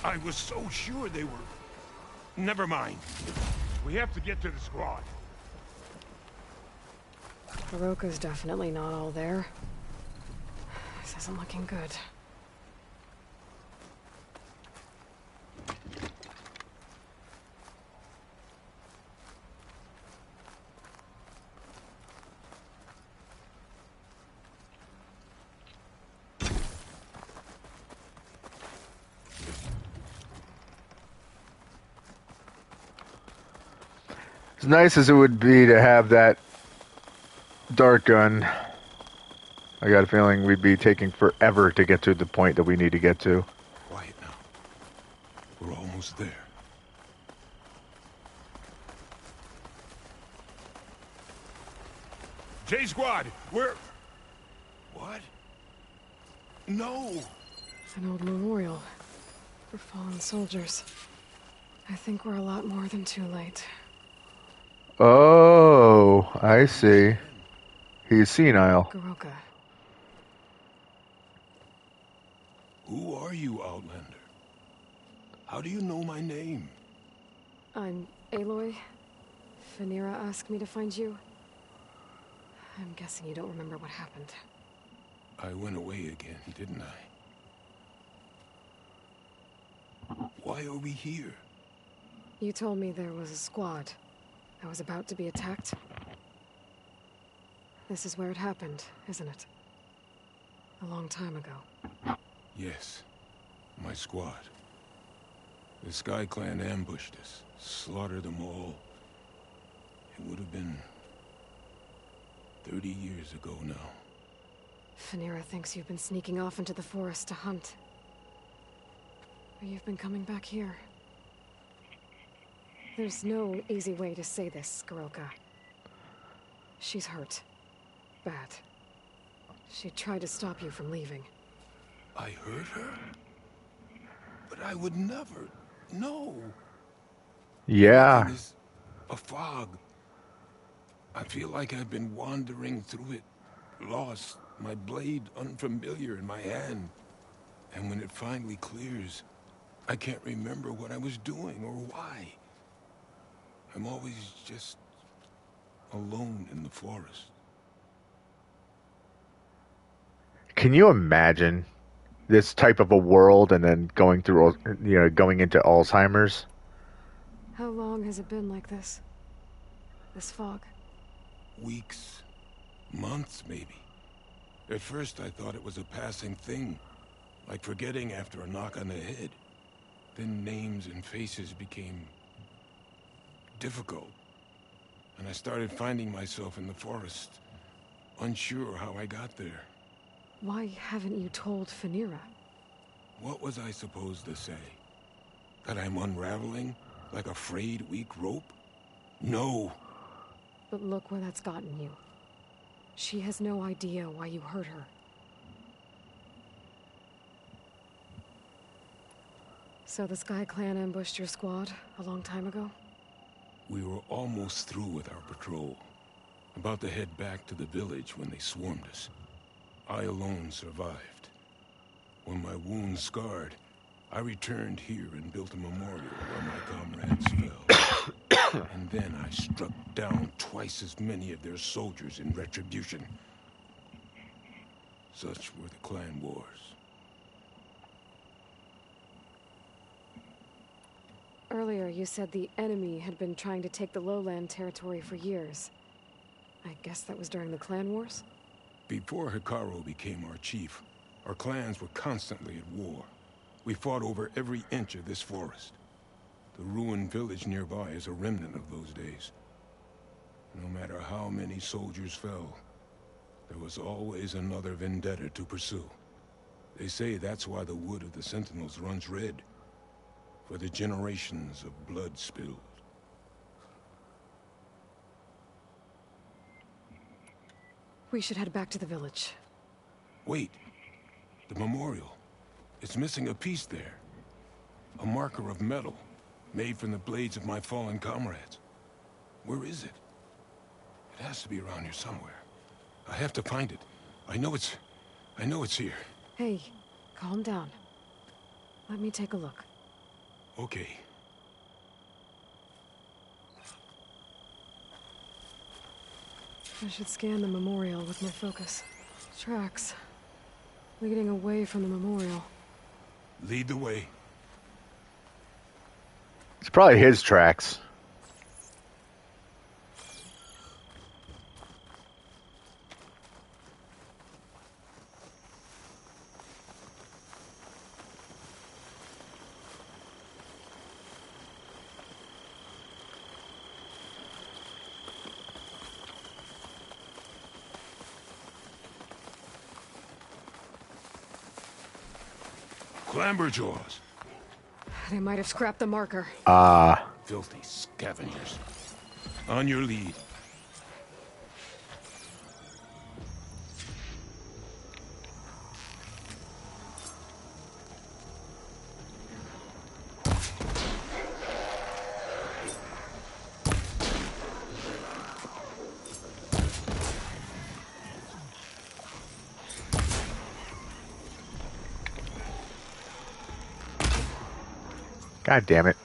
I was so sure they were... Never mind. We have to get to the squad. Goroka's definitely not all there. This isn't looking good. As nice as it would be to have that dart gun, I got a feeling we'd be taking forever to get to the point that we need to get to. Quiet now. We're almost there. J-Squad, we're... What? No! It's an old memorial for fallen soldiers. I think we're a lot more than too late. Oh, I see. He's senile. Goroka. Who are you, Outlander? How do you know my name? I'm Aloy. Phaneera asked me to find you. I'm guessing you don't remember what happened. I went away again, didn't I? Why are we here? You told me there was a squad. I was about to be attacked. This is where it happened, isn't it? A long time ago. Yes. My squad. The Sky Clan ambushed us, slaughtered them all. It would have been 30 years ago now. Phaneera thinks you've been sneaking off into the forest to hunt. But you've been coming back here. There's no easy way to say this, Goroka. She's hurt. Bad. She tried to stop you from leaving. I hurt her? But I would never. No. Yeah. Everything is a fog. I feel like I've been wandering through it, lost, my blade unfamiliar in my hand. And when it finally clears, I can't remember what I was doing or why. I'm always just alone in the forest. Can you imagine this type of a world and then going through, going into Alzheimer's? How long has it been like this? This fog? Weeks, months maybe. At first I thought it was a passing thing, like forgetting after a knock on the head. Then names and faces became difficult, and I started finding myself in the forest, unsure how I got there. Why haven't you told Phaneera? What was I supposed to say? That I'm unraveling, like a frayed, weak rope? No. But look where that's gotten you. She has no idea why you hurt her. So the Sky Clan ambushed your squad a long time ago? We were almost through with our patrol. About to head back to the village when they swarmed us. I alone survived. When my wounds scarred, I returned here and built a memorial where my comrades fell. And then I struck down twice as many of their soldiers in retribution. Such were the clan wars. Earlier, you said the enemy had been trying to take the lowland territory for years. I guess that was during the clan wars? Before Hikaru became our chief, our clans were constantly at war. We fought over every inch of this forest. The ruined village nearby is a remnant of those days. No matter how many soldiers fell, there was always another vendetta to pursue. They say that's why the wood of the Sentinels runs red, for the generations of blood spilled. We should head back to the village. Wait. The memorial. It's missing a piece there. A marker of metal, made from the blades of my fallen comrades. Where is it? It has to be around here somewhere. I have to find it. I know it's here. Hey, calm down. Let me take a look. Okay. I should scan the memorial with more focus. Tracks. Leading away from the memorial. Lead the way. It's probably his tracks. Clamberjaws. They might have scrapped the marker. Filthy scavengers. On your lead. God damn it.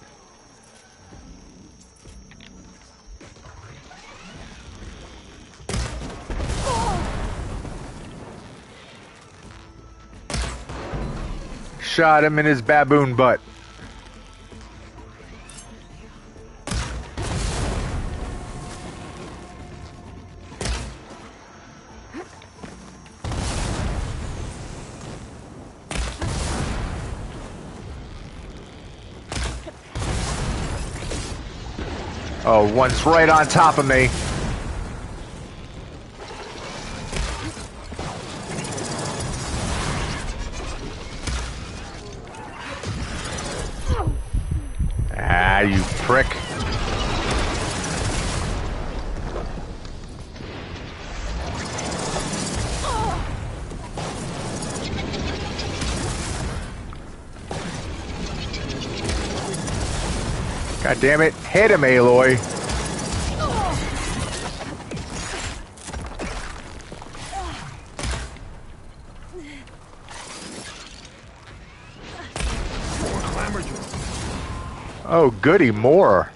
Shot him in his baboon butt. Oh, one's right on top of me. Ah, you prick. God damn it. Hit him, Aloy. Oh, goody, more.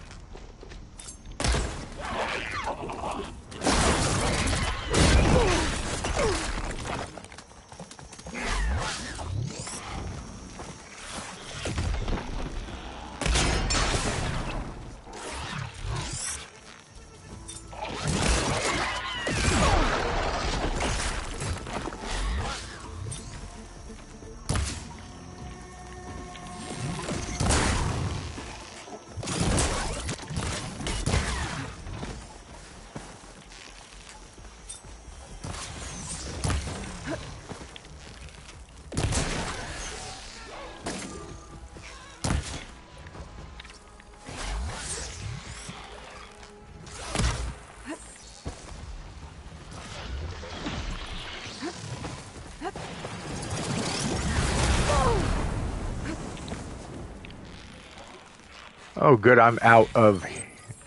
Oh, good, I'm out of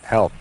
health.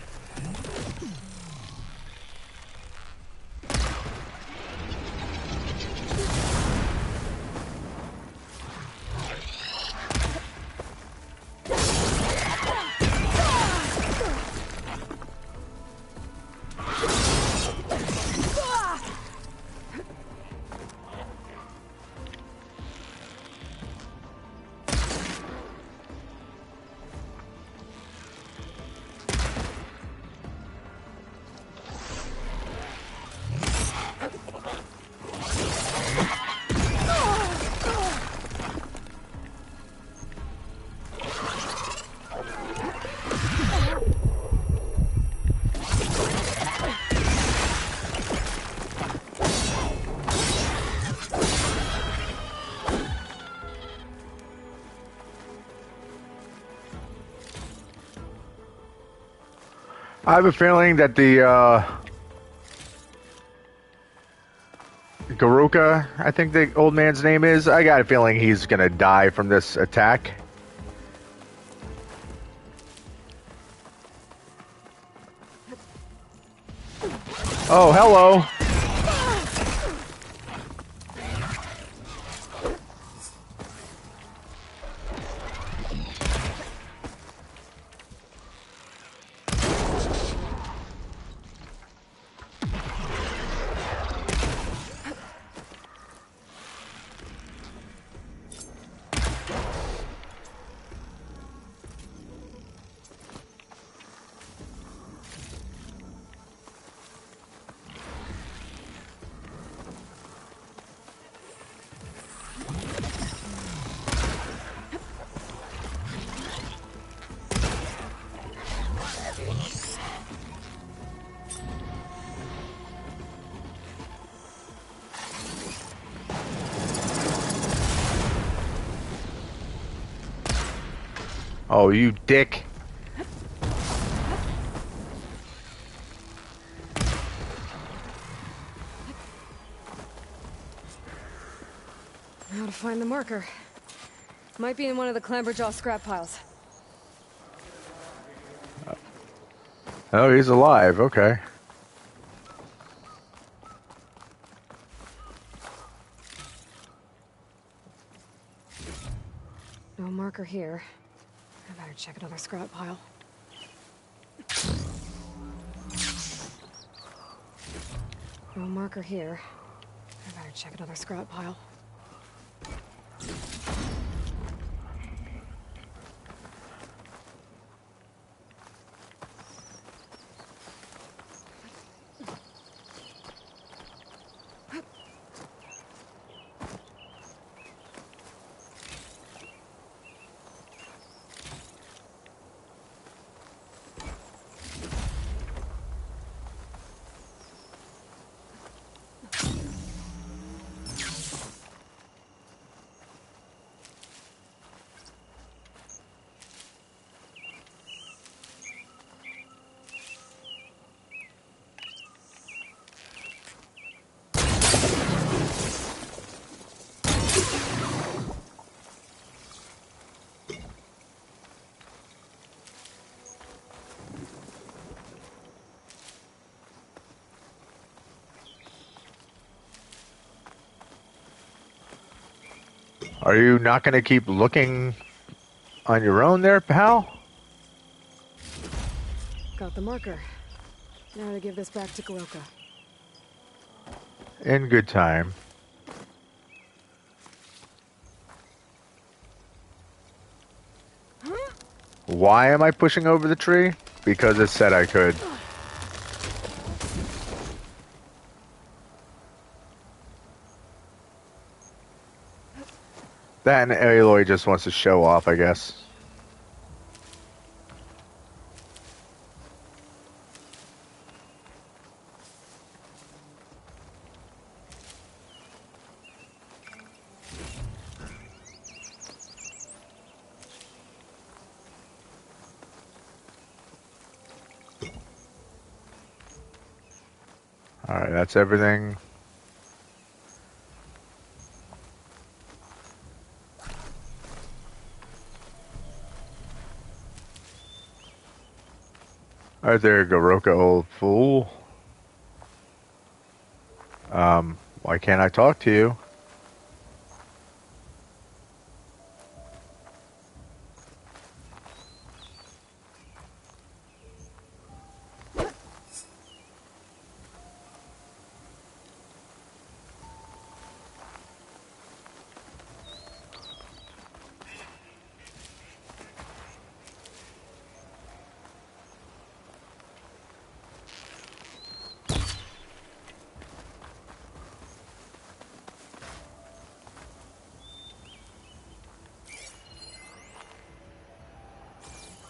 I have a feeling that the Garuka, I think the old man's name is, I got a feeling he's gonna die from this attack. Oh, hello. Oh, you dick. Now to find the marker. Might be in one of the Clamberjaw scrap piles. Oh, he's alive. Okay. No marker here. I better check another scrap pile. No marker here. I better check another scrap pile. Are you not going to keep looking on your own there, pal? Got the marker. Now to give this back to Garoka. In good time. Why am I pushing over the tree? Because it said I could. That and Aloy just wants to show off, I guess. Alright, that's everything. Alright there, Garoka, old fool. Why can't I talk to you?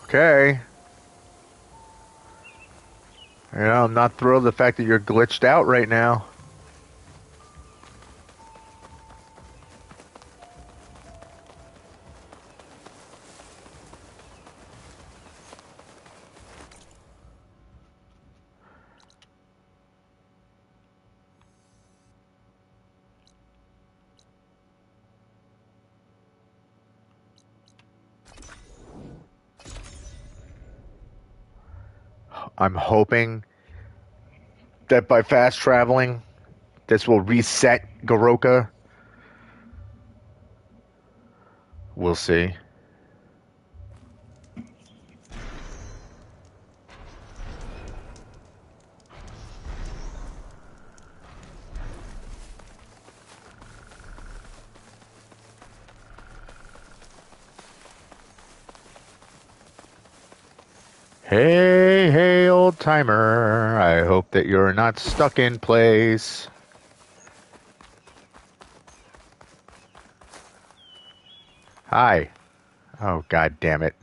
Okay. You know, I'm not thrilled the fact that you're glitched out right now. I'm hoping that by fast traveling, this will reset Goroka. We'll see. Hey, hey, old timer. I hope that you're not stuck in place. Hi. Oh, God damn it.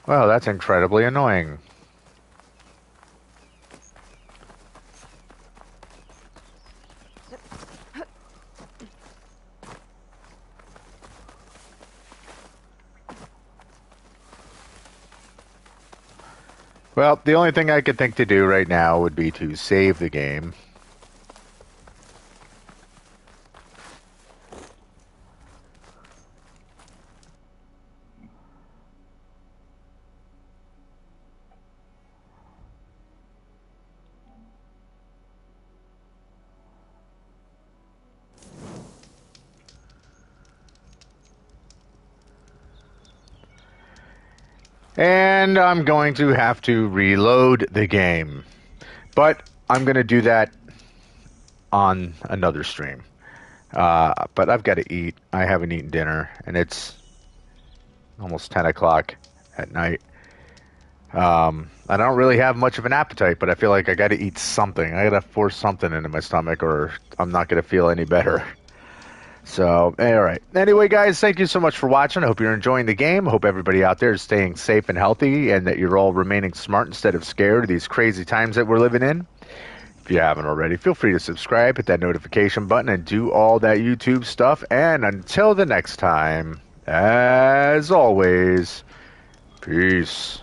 Well, that's incredibly annoying. Well, the only thing I could think to do right now would be to save the game. And I'm going to have to reload the game. But I'm going to do that on another stream. But I've got to eat. I haven't eaten dinner, and it's almost 10 o'clock at night. I don't really have much of an appetite, but I feel like I got to eat something. I got to force something into my stomach, or I'm not going to feel any better. So, all right. Anyway, guys, thank you so much for watching. I hope you're enjoying the game. I hope everybody out there is staying safe and healthy, and that you're all remaining smart instead of scared of these crazy times that we're living in. If you haven't already, feel free to subscribe, hit that notification button, and do all that YouTube stuff. And until the next time, as always, peace.